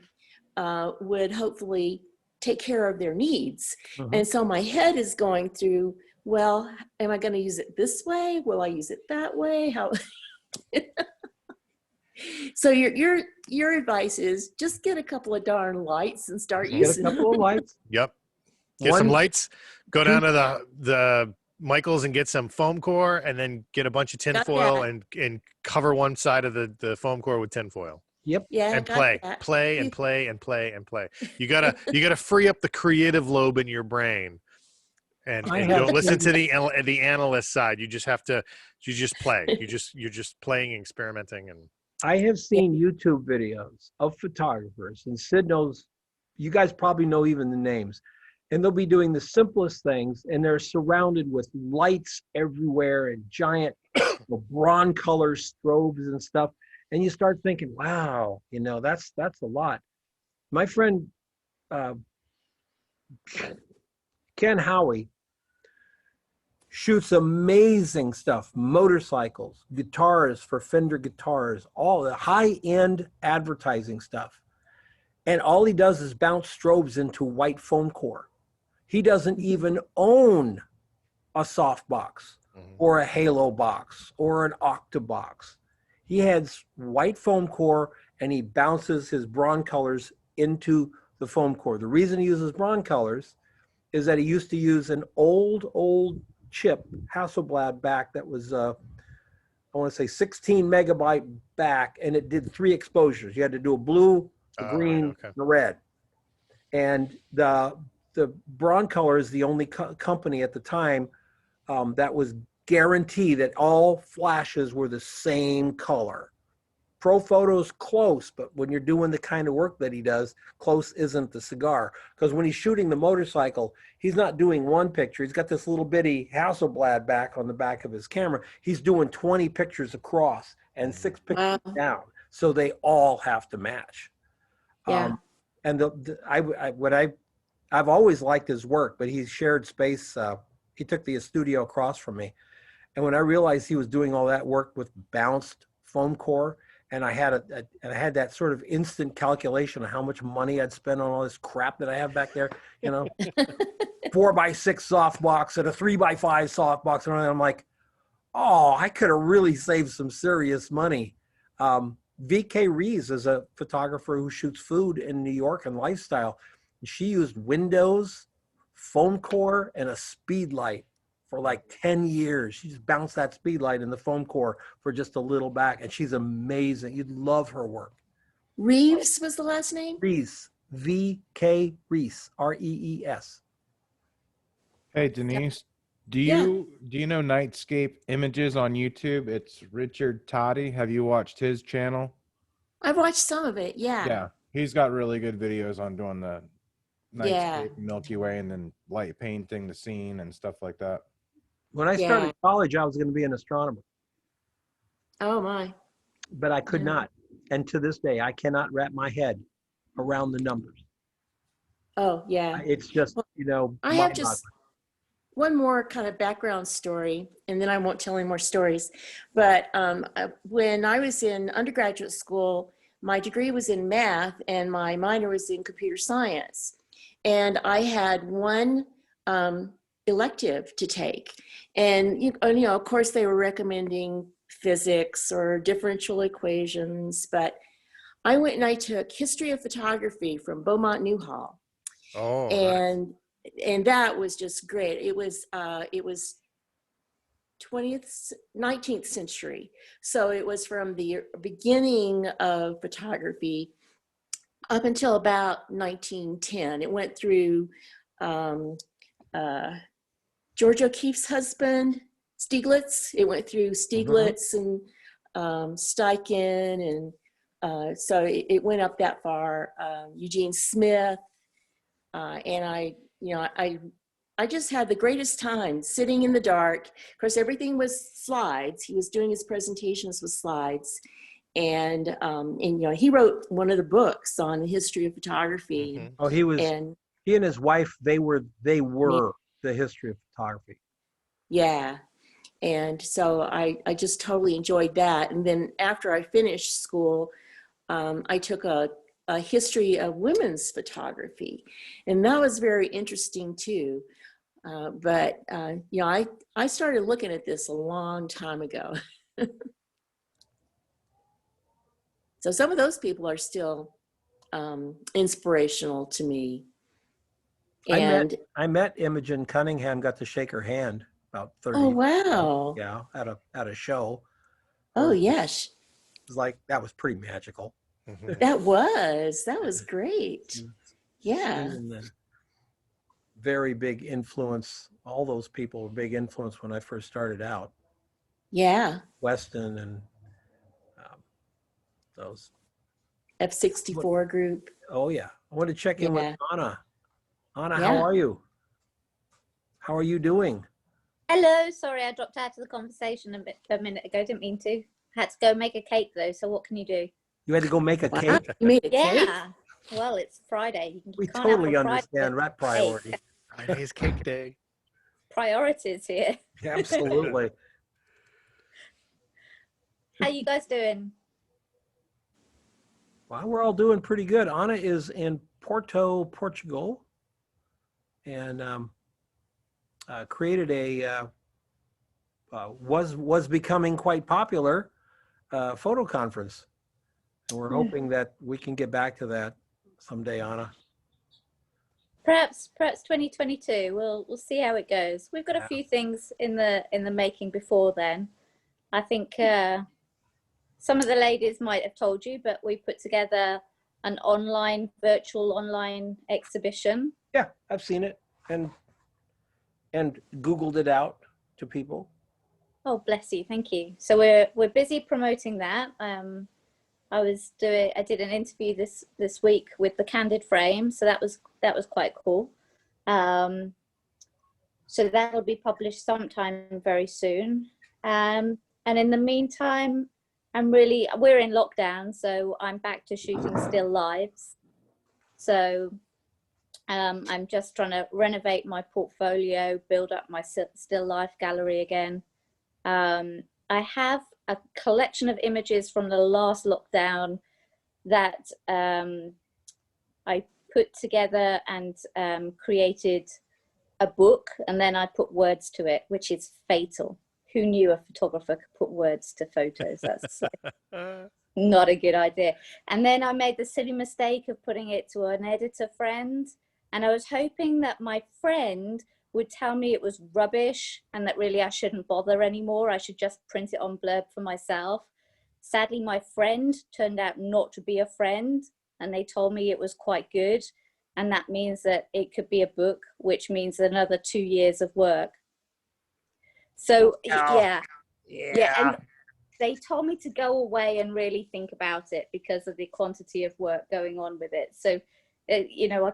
would hopefully take care of their needs. And so my head is going through, well, am I going to use it this way? Will I use it that way? How? So your advice is just get a couple of darn lights and start using Get a couple of lights. Yep. Get some lights. Go down to the Michael's and get some foam core, and then get a bunch of tin foil and cover one side of the foam core with tin foil. Yep. Yeah. And play and play and play and play. You gotta free up the creative lobe in your brain, and don't listen to the analyst side. You just play. You're just playing, experimenting, and. I have seen YouTube videos of photographers, and Sid knows, you guys probably know even the names, and they'll be doing the simplest things, and they're surrounded with lights everywhere and giant bronze color strobes and stuff. And you start thinking, wow, that's a lot. My friend, Ken Howie, shoots amazing stuff, motorcycles, guitars for Fender guitars, all the high-end advertising stuff. And all he does is bounce strobes into white foam core. He doesn't even own a softbox or a halo box or an octabox. He has white foam core, and he bounces his bronze colors into the foam core. The reason he uses bronze colors is that he used to use an old chip Hasselblad back that was I want to say 16 megabyte back, and it did 3 exposures. You had to do a blue, a green, and a red. And the bronze color is the only company at the time that was guaranteed that all flashes were the same color. Pro Photo's close, but when you're doing the kind of work that he does, close isn't the cigar. Because when he's shooting the motorcycle, he's not doing one picture. He's got this little bitty Hasselblad back on the back of his camera. He's doing 20 pictures across and 6 pictures down. So they all have to match. Yeah. And I've always liked his work, but he's shared space. He took the studio across from me. And when I realized he was doing all that work with bounced foam core, and I had I had that sort of instant calculation of how much money I'd spend on all this crap that I have back there, 4x6 softbox and a 3x5 softbox, and I'm like, oh, I could have really saved some serious money. VK Rees is a photographer who shoots food in New York and lifestyle. She used Windows, foam core, and a speed light for like 10 years. She just bounced that speed light in the foam core for just a little back, and she's amazing. You'd love her work. Reeves was the last name? Rees, VK Rees, R-E-E-S. Hey, Denise, do you know Nightscape Images on YouTube? It's Richard Toddy. Have you watched his channel? I've watched some of it, Yeah, he's got really good videos on doing the Nightscape Milky Way and then light painting the scene and stuff like that. When I started college, I was going to be an astronomer. Oh, my. But I could not. And to this day, I cannot wrap my head around the numbers. Oh, yeah. It's just, I have just one more kind of background story, and then I won't tell any more stories. But when I was in undergraduate school, my degree was in math, and my minor was in computer science. And I had one elective to take. And, of course, they were recommending physics or differential equations. But I went and I took history of photography from Beaumont Newhall. Oh, and that was just great. It was 19th century. So it was from the beginning of photography up until about 1910. It went through George O'Keeffe's husband, Stieglitz. It went through Stieglitz and Steichen, and so it went up that far. Eugene Smith, and I just had the greatest time sitting in the dark. Of course, everything was slides. He was doing his presentations with slides. and you know, he wrote one of the books on the history of photography. Mhm. Oh, And he and his wife, they were the history of photography. yeah. And so I just totally enjoyed that. And then after I finished school, I took a history of women's photography, and that was very interesting too. But you know, I started looking at this a long time ago. So some of those people are still inspirational to me. And I met Imogen Cunningham, got to shake her hand about 30 oh, years ago. wow. Yeah, at a show. Oh, yes. It was like, that was pretty magical. Mhm. That was great. Yeah. And then very big influence. All those people were big influence when I first started out. Yeah. Weston and those. F64 group. Oh, yeah. I want to check in with Anna. Anna, Yeah. how are you? How are you doing? Hello, sorry, I dropped out of the conversation a minute ago. Didn't mean to. Had to go make a cake though. So what can you do? You had to go make a Wow. cake? You made a cake? Yeah. Well, it's Friday. We can't have totally a Friday understand without that priority. cake. Friday's cake day. Priorities here. Absolutely. How you guys doing? Well, we're all doing pretty good. Anna is in Porto, Portugal, and created a was becoming quite popular photo conference, and we're hoping that we can get back to that someday, Anna. Perhaps 2022. We'll see how it goes. We've got a few things in the making before then. I think some of the ladies might have told you, but we put together an virtual online exhibition. Yeah, I've seen it and Googled it out to people. Oh, bless you. Thank you. So we're busy promoting that. I did an interview this week with the Candid Frame, so that was quite cool. So that'll be published sometime very soon. And in the meantime, we're in lockdown, so I'm back to shooting still lives. So I'm just trying to renovate my portfolio, build up my still life gallery again. I have a collection of images from the last lockdown that I put together and created a book, and then I put words to it, which is fatal. Who knew a photographer could put words to photos? That's not a good idea. And then I made the silly mistake of putting it to an editor friend, and I was hoping that my friend would tell me it was rubbish and that really I shouldn't bother anymore. I should just print it on blurb for myself. Sadly, my friend turned out not to be a friend, and they told me it was quite good. And that means that it could be a book, which means another 2 years of work. So yeah. And they told me to go away and really think about it because of the quantity of work going on with it. So you know,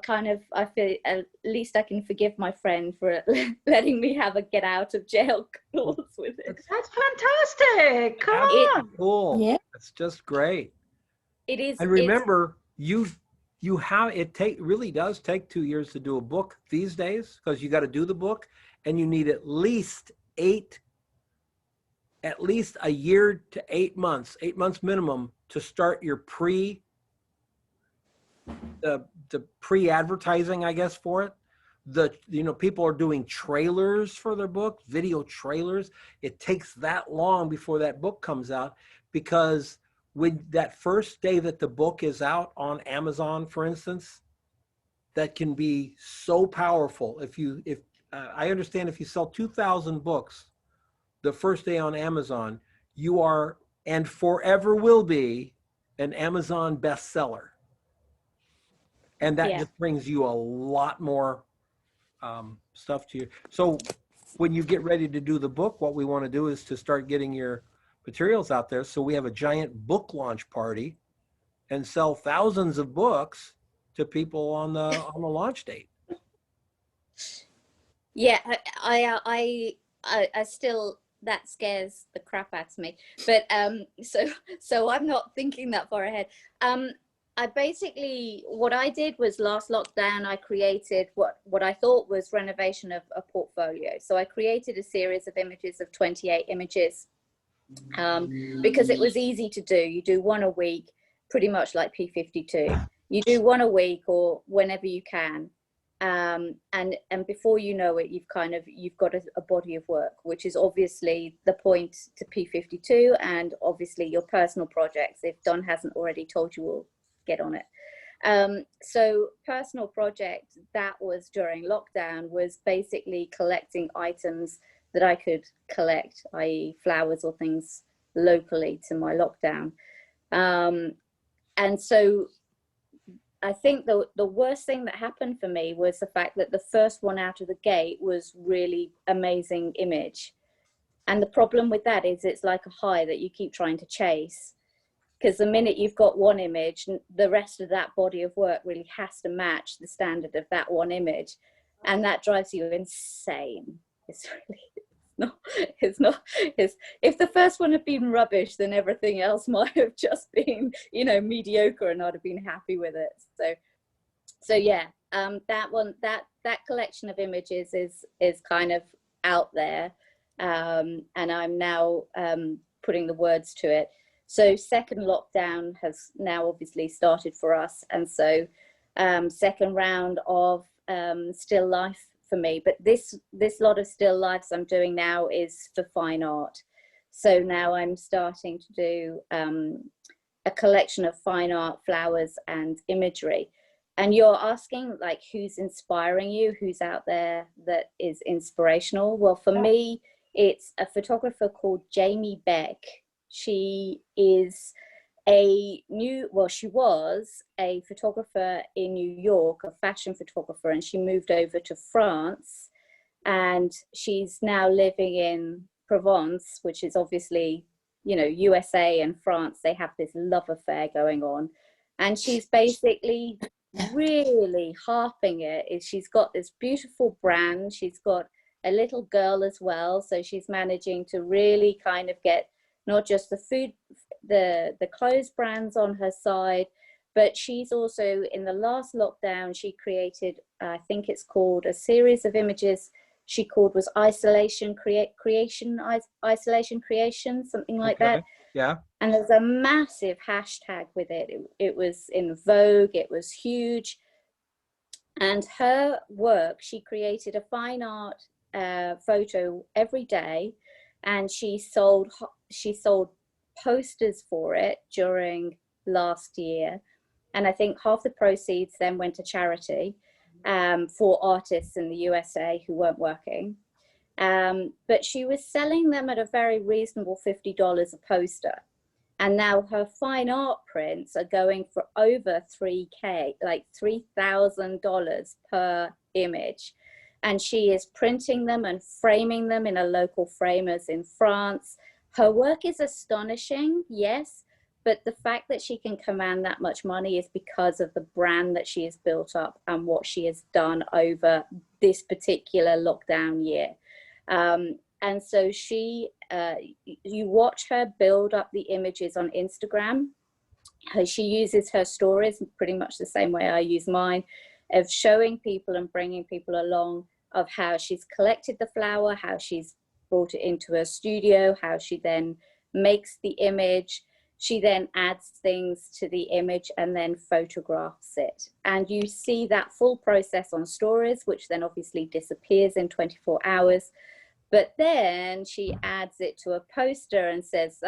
I feel at least I can forgive my friend for letting me have a get out of jail clause with it. That's fantastic. Come on. Cool. Yeah. That's just great. It is. And remember, you have really does take 2 years to do a book these days, because you got to do the book, and you need at least a year to 8 months minimum to start your the pre-advertising, I guess, for it. People are doing trailers for their book, video trailers. It takes that long before that book comes out, because with that first day that the book is out on Amazon, for instance, that can be so powerful. If I understand, if you sell 2,000 books the first day on Amazon, you are, and forever will be, an Amazon bestseller. And that just brings you a lot more stuff to you. So when you get ready to do the book, what we want to do is to start getting your materials out there. So we have a giant book launch party and sell thousands of books to people on the launch date. Yeah, I still that scares the crap out of me. But so I'm not thinking that far ahead. I basically, what I did was last lockdown, I created what I thought was renovation of a portfolio. So I created a series of images of 28 images because it was easy to do. You do one a week, pretty much like P52. You do one a week or whenever you can. And before you know it, you've got a body of work, which is obviously the point to P52 and obviously your personal projects. If Don hasn't already told you all, get on it. So personal project that was during lockdown was basically collecting items that I could collect, i.e. flowers or things locally to my lockdown. And so I think the worst thing that happened for me was the fact that the first one out of the gate was really amazing image. And the problem with that is it's like a high that you keep trying to chase, because the minute you've got one image, the rest of that body of work really has to match the standard of that one image. And that drives you insane. It's if the first one had been rubbish, then everything else might have just been, mediocre, and I'd have been happy with it. So yeah, that collection of images is kind of out there, and I'm now putting the words to it. So second lockdown has now obviously started for us, and so second round of still life for me. But this lot of still lifes I'm doing now is for fine art. So now I'm starting to do a collection of fine art, flowers and imagery. And you're asking like who's inspiring you, who's out there that is inspirational. Well, for me, it's a photographer called Jamie Beck. She is she was a photographer in New York, a fashion photographer, and she moved over to France, and she's now living in Provence, which is obviously, USA and France, they have this love affair going on. And she's basically really harping it. She's got this beautiful brand. She's got a little girl as well. So she's managing to really kind of get not just the food, the clothes brands on her side, but she's also, in the last lockdown, she created, I think it's called, a series of images she called was Isolation Creation, something like that. Yeah. And there's a massive hashtag with it. It was in Vogue, it was huge. And her work, she created a fine art photo every day, and she sold posters for it during last year, and I think half the proceeds then went to charity for artists in the USA who weren't working, but she was selling them at a very reasonable $50 a poster, and now her fine art prints are going for over $3,000, like $3,000 per image. And she is printing them and framing them in a local framers in France. Her work is astonishing, yes, but the fact that she can command that much money is because of the brand that she has built up and what she has done over this particular lockdown year. And so she, you watch her build up the images on Instagram. She uses her stories pretty much the same way I use mine, of showing people and bringing people along of how she's collected the flower, how she's brought it into her studio, how she then makes the image. She then adds things to the image and then photographs it. And you see that full process on stories, which then obviously disappears in 24 hours. But then she adds it to a poster and says,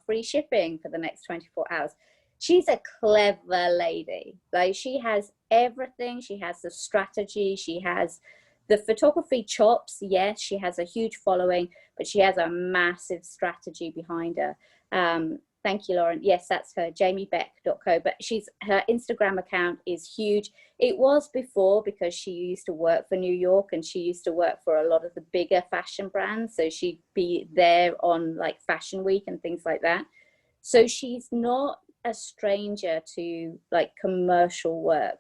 free shipping for the next 24 hours. She's a clever lady. Like, she has everything. She has the strategy. She has the photography chops. Yes, she has a huge following, but she has a massive strategy behind her. Thank you, Lauren. Yes, that's her, jamiebeck.co. But her Instagram account is huge. It was before, because she used to work for New York and she used to work for a lot of the bigger fashion brands. So she'd be there on like Fashion Week and things like that. So she's not a stranger to like commercial work.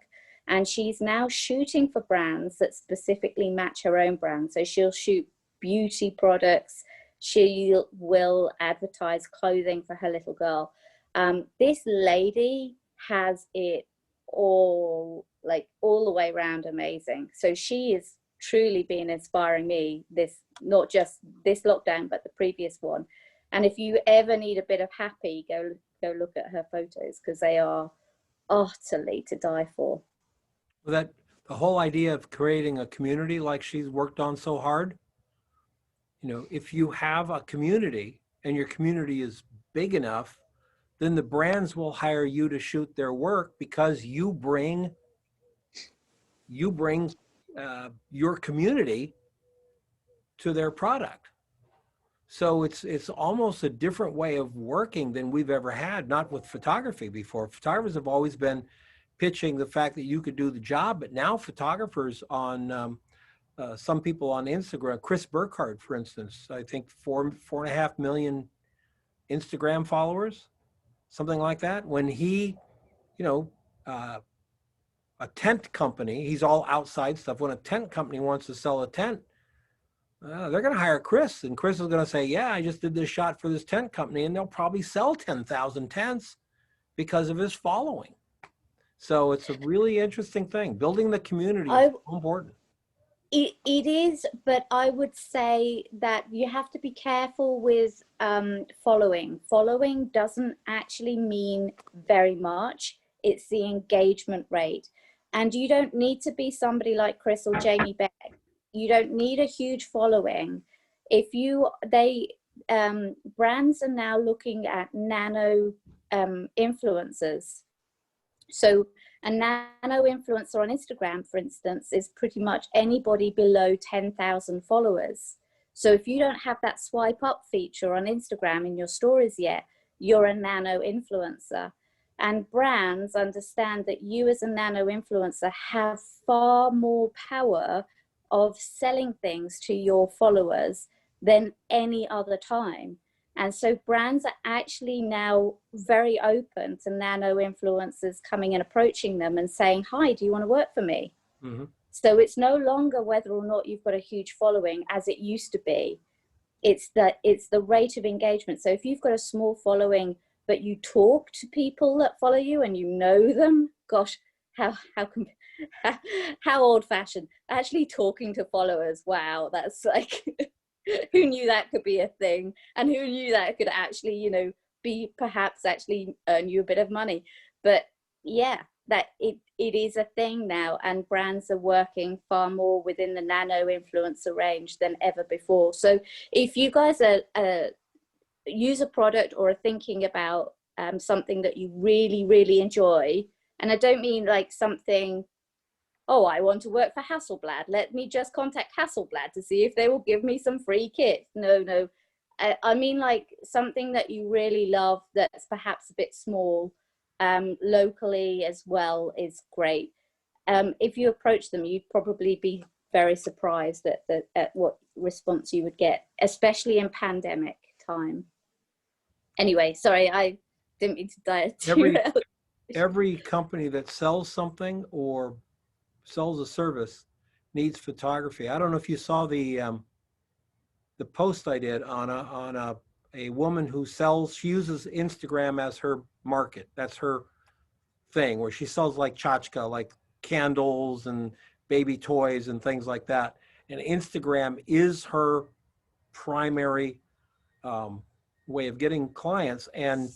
And she's now shooting for brands that specifically match her own brand. So she'll shoot beauty products. She will advertise clothing for her little girl. This lady has it all, like all the way around amazing. So she is truly been inspiring me, this, not just this lockdown, but the previous one. And if you ever need a bit of happy, go look at her photos, because they are utterly to die for. That the whole idea of creating a community like she's worked on so hard, you know, if you have a community and your community is big enough, then the brands will hire you to shoot their work because you bring your community to their product. So it's almost a different way of working than we've ever had, not with photography before. Photographers have always been pitching the fact that you could do the job, but now photographers on some people on Instagram, Chris Burkhardt, for instance, I think 4.5 million Instagram followers, something like that. When he, you know, a tent company, he's all outside stuff. When a tent company wants to sell a tent, they're going to hire Chris, and Chris is going to say, yeah, I just did this shot for this tent company, and they'll probably sell 10,000 tents because of his following. So it's a really interesting thing. Building the community is so important. It is, but I would say that you have to be careful with following. Following doesn't actually mean very much. It's the engagement rate. And you don't need to be somebody like Chris or Jamie Beck. You don't need a huge following. Brands are now looking at nano influencers. So a nano influencer on Instagram, for instance, is pretty much anybody below 10,000 followers. So if you don't have that swipe up feature on Instagram in your stories yet, you're a nano influencer. And brands understand that you as a nano influencer have far more power of selling things to your followers than any other time. And so brands are actually now very open to nano influencers coming and approaching them and saying, hi, do you want to work for me? Mm-hmm. So it's no longer whether or not you've got a huge following as it used to be. It's the rate of engagement. So if you've got a small following, but you talk to people that follow you and you know them, gosh, how old fashioned. Actually talking to followers, wow, that's like, who knew that could be a thing, and who knew that could actually, you know, be perhaps actually earn you a bit of money. But yeah, that it is a thing now, and brands are working far more within the nano influencer range than ever before. So if you guys use a product or are thinking about something that you really, really enjoy, and I don't mean like something, oh, I want to work for Hasselblad, let me just contact Hasselblad to see if they will give me some free kit. No. I mean like something that you really love that's perhaps a bit small, locally as well, is great. If you approach them, you'd probably be very surprised at what response you would get, especially in pandemic time. Anyway, sorry, I didn't mean to derail. Every company that sells something or sells a service needs photography. I don't know if you saw the post I did on a woman who sells, she uses Instagram as her market. That's her thing, where she sells like tchotchke, like candles and baby toys and things like that. And Instagram is her primary way of getting clients. And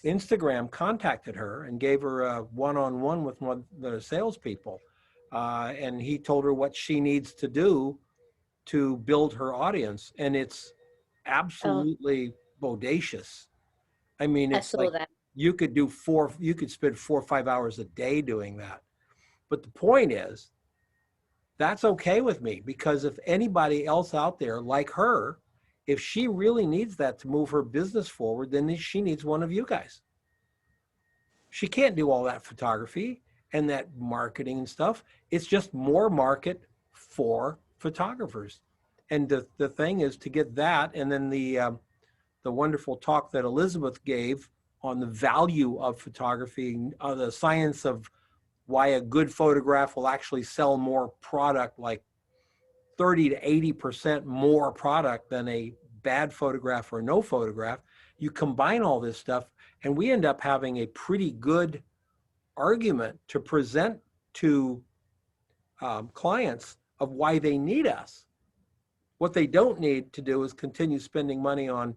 Instagram contacted her and gave her a one-on-one with one of the salespeople. And he told her what she needs to do to build her audience. And it's absolutely bodacious. I mean, it's like you could spend 4 or 5 hours a day doing that. But the point is, that's okay with me, because if anybody else out there like her, if she really needs that to move her business forward, then she needs one of you guys. She can't do all that photography and that marketing and stuff. It's just more market for photographers. And the thing is to get that, and then the wonderful talk that Elizabeth gave on the value of photography, the science of why a good photograph will actually sell more product, like 30 to 80% more product than a bad photograph or no photograph. You combine all this stuff and we end up having a pretty good argument to present to clients of why they need us. What they don't need to do is continue spending money on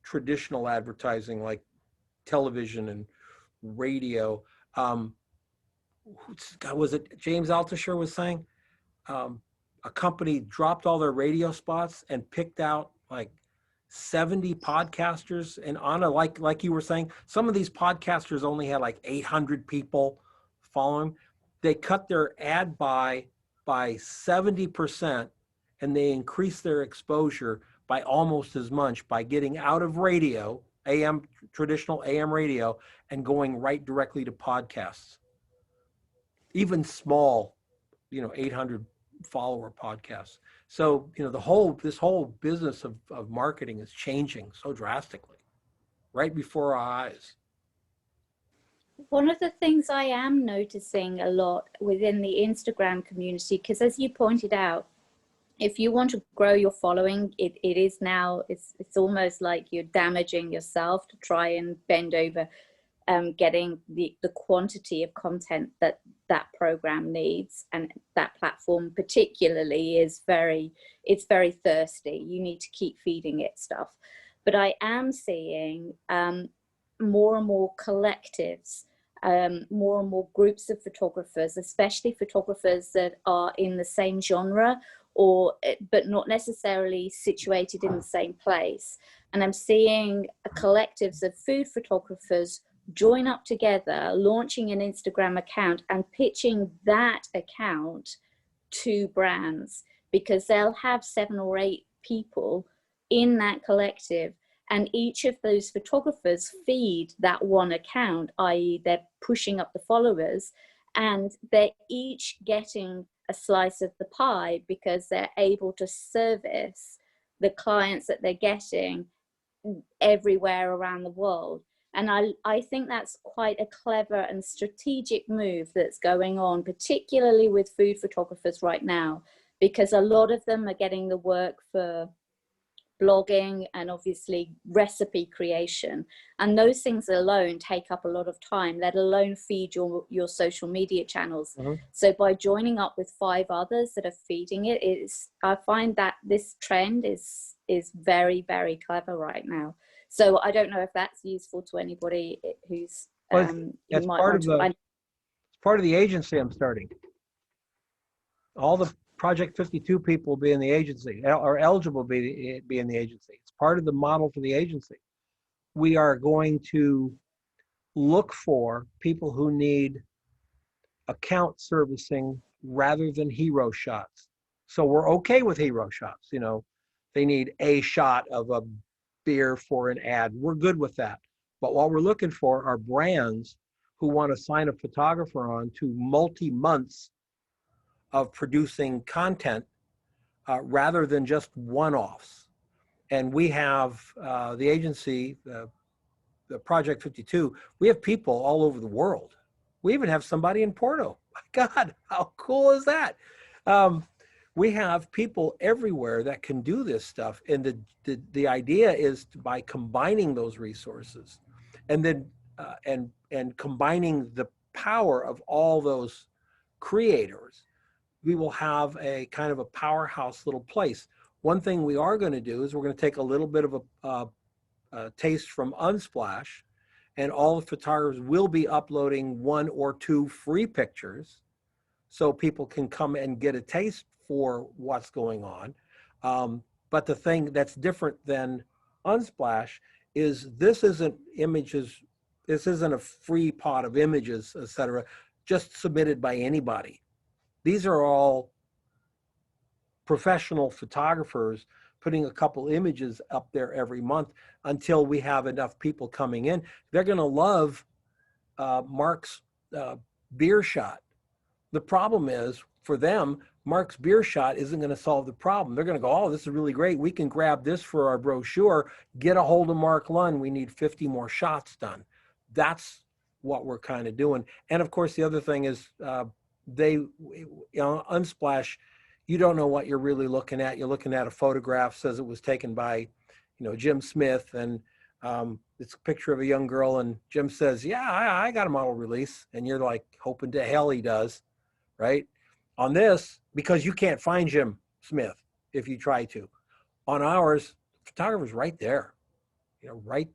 traditional advertising like television and radio. Was it James Altucher was saying? A company dropped all their radio spots and picked out like 70 podcasters. And Anna, like you were saying, some of these podcasters only had like 800 people following. They cut their ad buy by 70%, and they increased their exposure by almost as much by getting out of radio, AM, traditional AM radio, and going right directly to podcasts. Even small, 800 follower podcasts. So, this whole business of marketing is changing so drastically right before our eyes. One of the things I am noticing a lot within the Instagram community, because as you pointed out, if you want to grow your following, it is now, it's almost like you're damaging yourself to try and bend over getting the quantity of content that program needs. And that platform particularly is very thirsty. You need to keep feeding it stuff. But I am seeing more and more collectives, more and more groups of photographers, especially photographers that are in the same genre but not necessarily situated in the same place. And I'm seeing collectives of food photographers join up together, launching an Instagram account and pitching that account to brands, because they'll have 7 or 8 people in that collective, and each of those photographers feed that one account, i.e. they're pushing up the followers, and they're each getting a slice of the pie because they're able to service the clients that they're getting everywhere around the world. And I think that's quite a clever and strategic move that's going on, particularly with food photographers right now, because a lot of them are getting the work for blogging and obviously recipe creation. And those things alone take up a lot of time, let alone feed your social media channels. Mm-hmm. So by joining up with 5 others that are feeding it, I find that this trend is very, very clever right now. So I don't know if that's useful to anybody who's it's part of the agency I'm starting. All the Project 52 people will be in the agency, are eligible to be in the agency. It's part of the model for the agency. We are going to look for people who need account servicing rather than hero shots. So we're okay with hero shots. They need a shot of a beer for an ad. We're good with that. But what we're looking for are brands who want to sign a photographer on to multi-months of producing content rather than just one-offs. And we have the agency, the Project 52, we have people all over the world. We even have somebody in Porto. My God, how cool is that? We have people everywhere that can do this stuff. And the idea is by combining those resources and then and combining the power of all those creators, we will have a kind of a powerhouse little place. One thing we are going to do is we're going to take a little bit of a taste from Unsplash, and all the photographers will be uploading 1 or 2 free pictures so people can come and get a taste for what's going on. But the thing that's different than Unsplash is this isn't images, this isn't a free pot of images, etc., just submitted by anybody. These are all professional photographers putting a couple images up there every month until we have enough people coming in. They're going to love Mark's beer shot. The problem is, for them, Mark's beer shot isn't going to solve the problem. They're going to go, oh, this is really great. We can grab this for our brochure. Get a hold of Mark Lund. We need 50 more shots done. That's what we're kind of doing. And of course, the other thing is Unsplash you don't know what you're really looking at. You're looking at a photograph, says it was taken by, Jim Smith, and it's a picture of a young girl, and Jim says, yeah, I got a model release. And you're like hoping to hell he does, right? On this, because you can't find Jim Smith if you try to. On ours, photographer's right there, right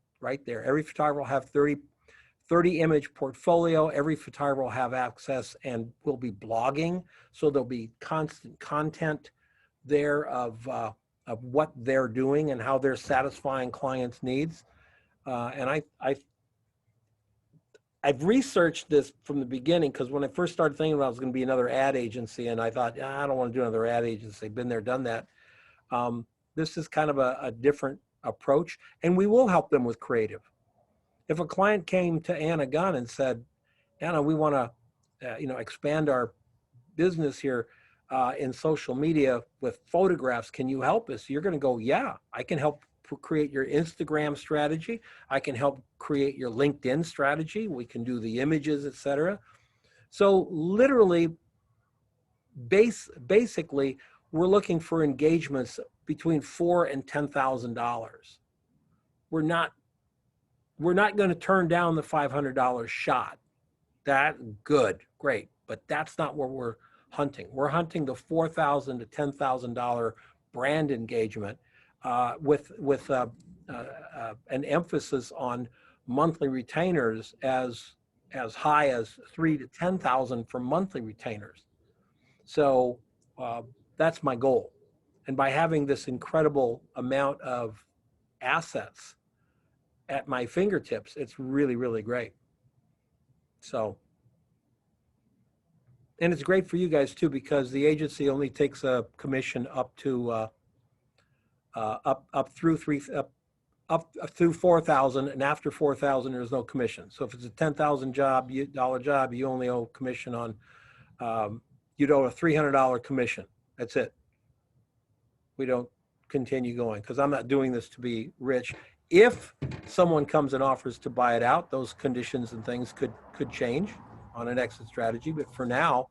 there. Every photographer will have 30 image portfolio. Every photographer will have access and will be blogging. So there'll be constant content there of what they're doing and how they're satisfying clients' needs. And I've researched this from the beginning, because when I first started thinking about it was going to be another ad agency, and I thought, I don't want to do another ad agency. Been there, done that. This is kind of a different approach, and we will help them with creative. If a client came to Anna Gunn and said, Anna, we want to expand our business here in social media with photographs, can you help us? You're going to go, yeah, I can help create your Instagram strategy. I can help create your LinkedIn strategy. We can do the images, etc. So literally, basically, we're looking for engagements between $4,000 and $10,000. We're not going to turn down the $500 shot. That good, great, but that's not what we're hunting. We're hunting the $4,000 to $10,000 brand engagement with an emphasis on monthly retainers as high as $3,000 to $10,000 for monthly retainers. So that's my goal. And by having this incredible amount of assets at my fingertips, it's really, really great. So, and it's great for you guys too, because the agency only takes a commission up to up through 4,000, and after 4,000 there's no commission. So if it's a $10,000 job, you only owe commission on you'd owe a $300 commission. That's it. We don't continue going, because I'm not doing this to be rich. If someone comes and offers to buy it out, those conditions and things could change on an exit strategy. But for now,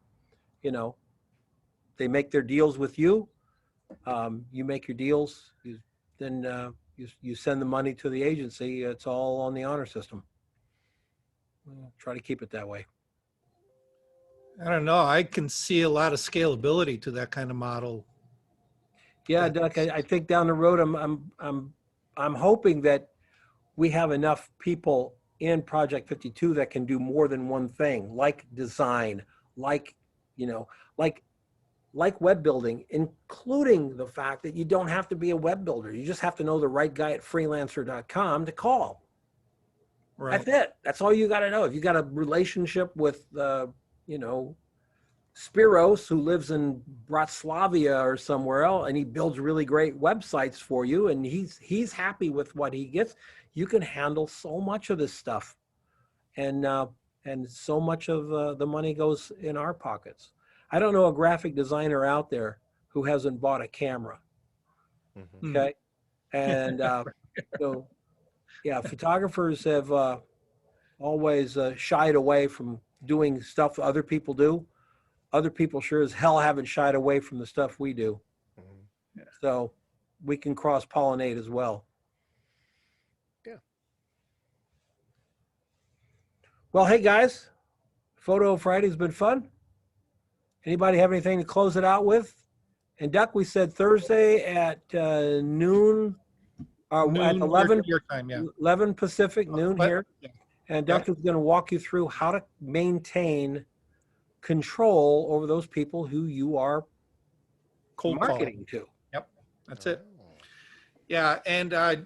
they make their deals with you. You make your deals, then you send the money to the agency. It's all on the honor system. We'll try to keep it that way. I don't know. I can see a lot of scalability to that kind of model. Yeah, Doc, I think down the road, I'm hoping that we have enough people in Project 52 that can do more than one thing, like design, like web building, including the fact that you don't have to be a web builder. You just have to know the right guy at freelancer.com to call. Right. That's it. That's all you got to know. If you got a relationship with, Spiros, who lives in Bratislava or somewhere else, and he builds really great websites for you, and he's happy with what he gets, you can handle so much of this stuff, and so much of the money goes in our pockets. I don't know a graphic designer out there who hasn't bought a camera. Mm-hmm. Okay, and so yeah, photographers have always shied away from doing stuff other people do. Other people sure as hell haven't shied away from the stuff we do. Mm-hmm. Yeah. So we can cross-pollinate as well. Yeah. Well, hey guys, Photo Friday's been fun. Anybody have anything to close it out with? And Duck, we said Thursday at noon, at 11 your time, yeah. 11 Pacific, noon here. Yeah. And Duck is going to walk you through how to maintain control over those people who you are cold marketing to. Yep, that's it. Yeah, and I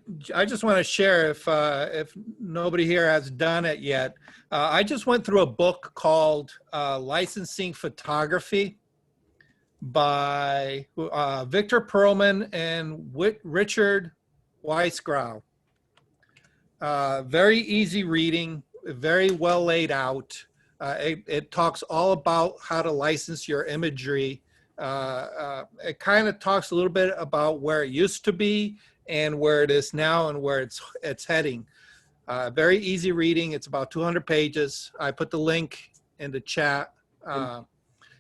just want to share, if nobody here has done it yet, I just went through a book called Licensing Photography by Victor Perlman and Richard Weisgrau. Very easy reading, very well laid out. It talks all about how to license your imagery. It kind of talks a little bit about where it used to be and where it is now and where it's heading. Very easy reading. It's about 200 pages. I put the link in the chat.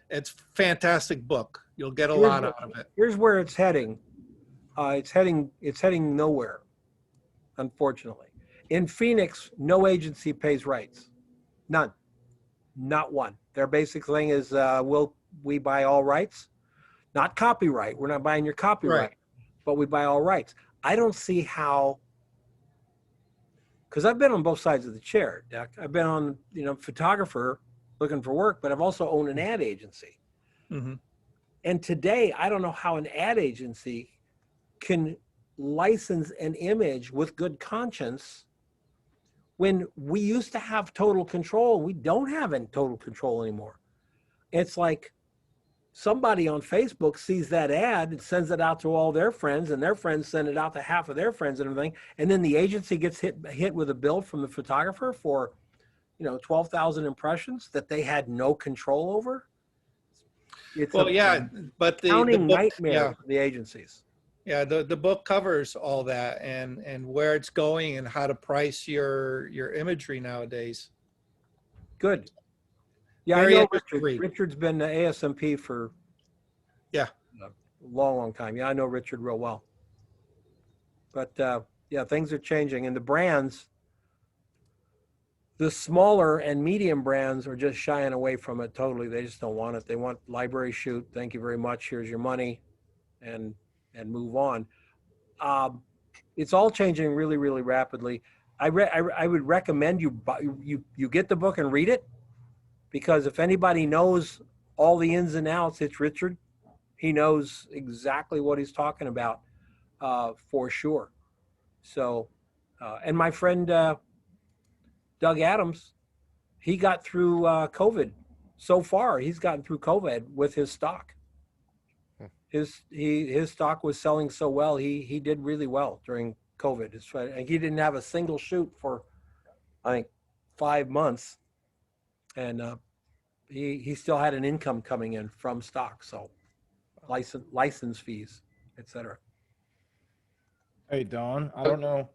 It's a fantastic book. You'll get a lot out of it. Here's where it's heading. It's heading nowhere, unfortunately. In Phoenix, no agency pays rights. None. Not one. Their basic thing is, will we buy all rights? Not copyright. We're not buying your copyright, Right. but we buy all rights. I don't see how, because I've been on both sides of the chair, Doc. I've been on, photographer looking for work, but I've also owned an ad agency. Mm-hmm. And today, I don't know how an ad agency can license an image with good conscience when we used to have total control. We don't have any total control anymore. It's like somebody on Facebook sees that ad and sends it out to all their friends, and their friends send it out to half of their friends and everything. And then the agency gets hit with a bill from the photographer for, 12,000 impressions that they had no control over. It's Well, a yeah, but the accounting book, nightmare yeah. for the agencies. Yeah, the book covers all that and where it's going and how to price your imagery nowadays. Good. Yeah, Very I know interesting Richard. read. Richard's been to ASMP for Yeah. a long, long time. Yeah, I know Richard real well. But yeah, things are changing, and the brands, the smaller and medium brands, are just shying away from it totally. They just don't want it. They want library shoot. Thank you very much. Here's your money, and move on. It's all changing really, really rapidly. I would recommend you get the book and read it, because if anybody knows all the ins and outs, it's Richard. He knows exactly what he's talking about, for sure. So, and my friend Doug Adams, he got through COVID. So far, he's gotten through COVID with his stock. His stock was selling so well. He did really well during COVID. And he didn't have a single shoot for, I think, 5 months, and he still had an income coming in from stock. So license fees, etc. Hey, Don, I don't know.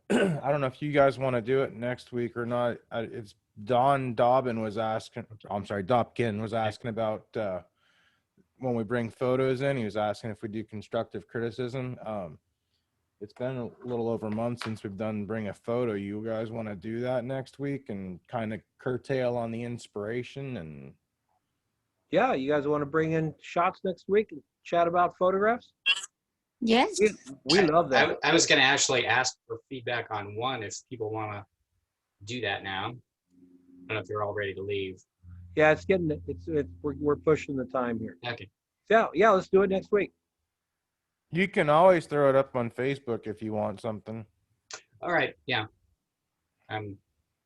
I don't know if you guys want to do it next week or not. It's Don Dobbin was asking. I'm sorry, Dobkin was asking about when we bring photos in. He was asking if we do constructive criticism. It's been a little over a month since we've done bring a photo. You guys want to do that next week and kind of curtail on the inspiration? And yeah, you guys want to bring in shots next week and chat about photographs? Yes. We love that. I was going to actually ask for feedback on one if people want to do that now. I don't know if you're all ready to leave. Yeah, we're pushing the time here. Okay. Yeah, let's do it next week. you can always throw it up on Facebook if you want something. All right. Yeah. I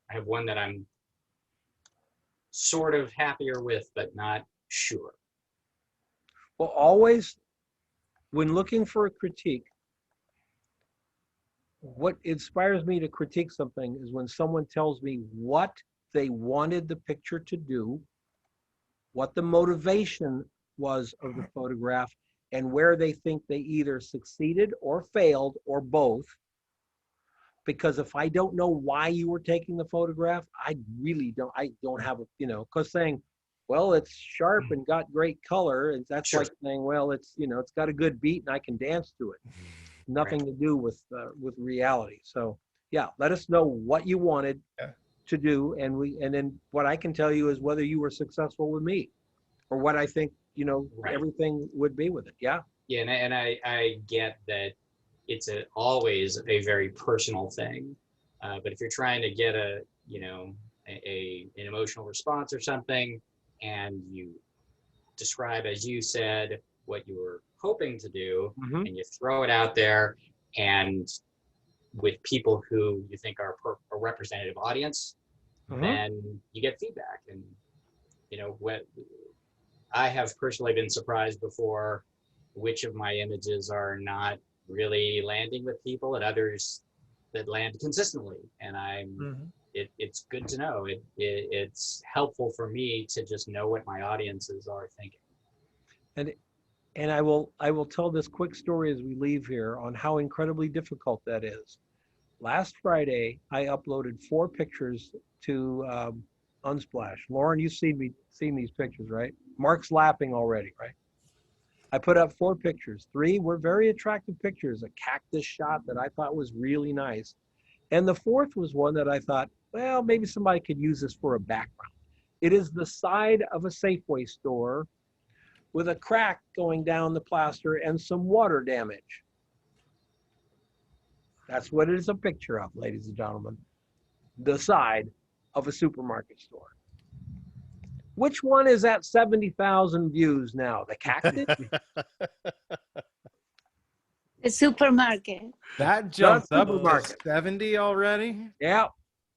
have one that I'm sort of happier with, but not sure. Well, always, when looking for a critique, what inspires me to critique something is when someone tells me what they wanted the picture to do, what the motivation was of the photograph, and where they think they either succeeded or failed or both. Because if I don't know why you were taking the photograph, I don't have a, because saying, well, it's sharp and got great color, and that's Sure. like saying, well, it's got a good beat and I can dance to it. Nothing to do with reality. So yeah, let us know what you wanted to do, and then what I can tell you is whether you were successful with me, or what I think Right. everything would be with it. Yeah. Yeah, and I get that it's always a very personal thing, but if you're trying to get an emotional response or something, and you describe, as you said, what you were hoping to do, Mhm. and you throw it out there, and with people who you think are a representative audience, then you get feedback. And what I have personally been surprised before, which of my images are not really landing with people, and others that land consistently. And it's good to know. It's helpful for me to just know what my audiences are thinking. And I will tell this quick story as we leave here on how incredibly difficult that is. Last Friday, I uploaded 4 pictures to Unsplash. Lauren, you've seen these pictures, right? Mark's laughing already, right? I put up 4 pictures. 3 were very attractive pictures. A cactus shot that I thought was really nice. And the 4th was one that I thought, well, maybe somebody could use this for a background. It is the side of a Safeway store with a crack going down the plaster and some water damage. That's what it is a picture of, ladies and gentlemen. The side of a supermarket store. Which one is at 70,000 views now? The cactus? The supermarket. That jumped up to supermarket. 70 already? Yeah.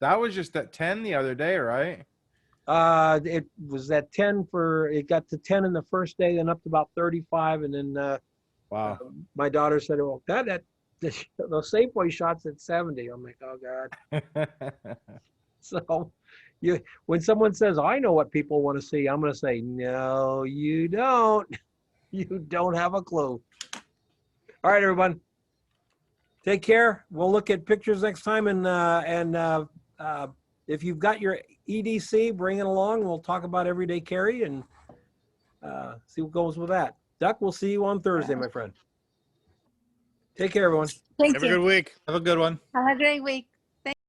That was just at 10 the other day, right? It was at 10 it got to 10 in the first day, then up to about 35. And then wow. My daughter said, well, the Safeway shots at 70. I'm like, oh God. So when someone says, I know what people want to see, I'm going to say, no, you don't. You don't have a clue. All right, everyone. Take care. We'll look at pictures next time. And if you've got your EDC, bring it along. We'll talk about everyday carry and see what goes with that. Duck, we'll see you on Thursday, my friend. Take care, everyone. Thank Have a you. good week. Have a good one. Have a great week.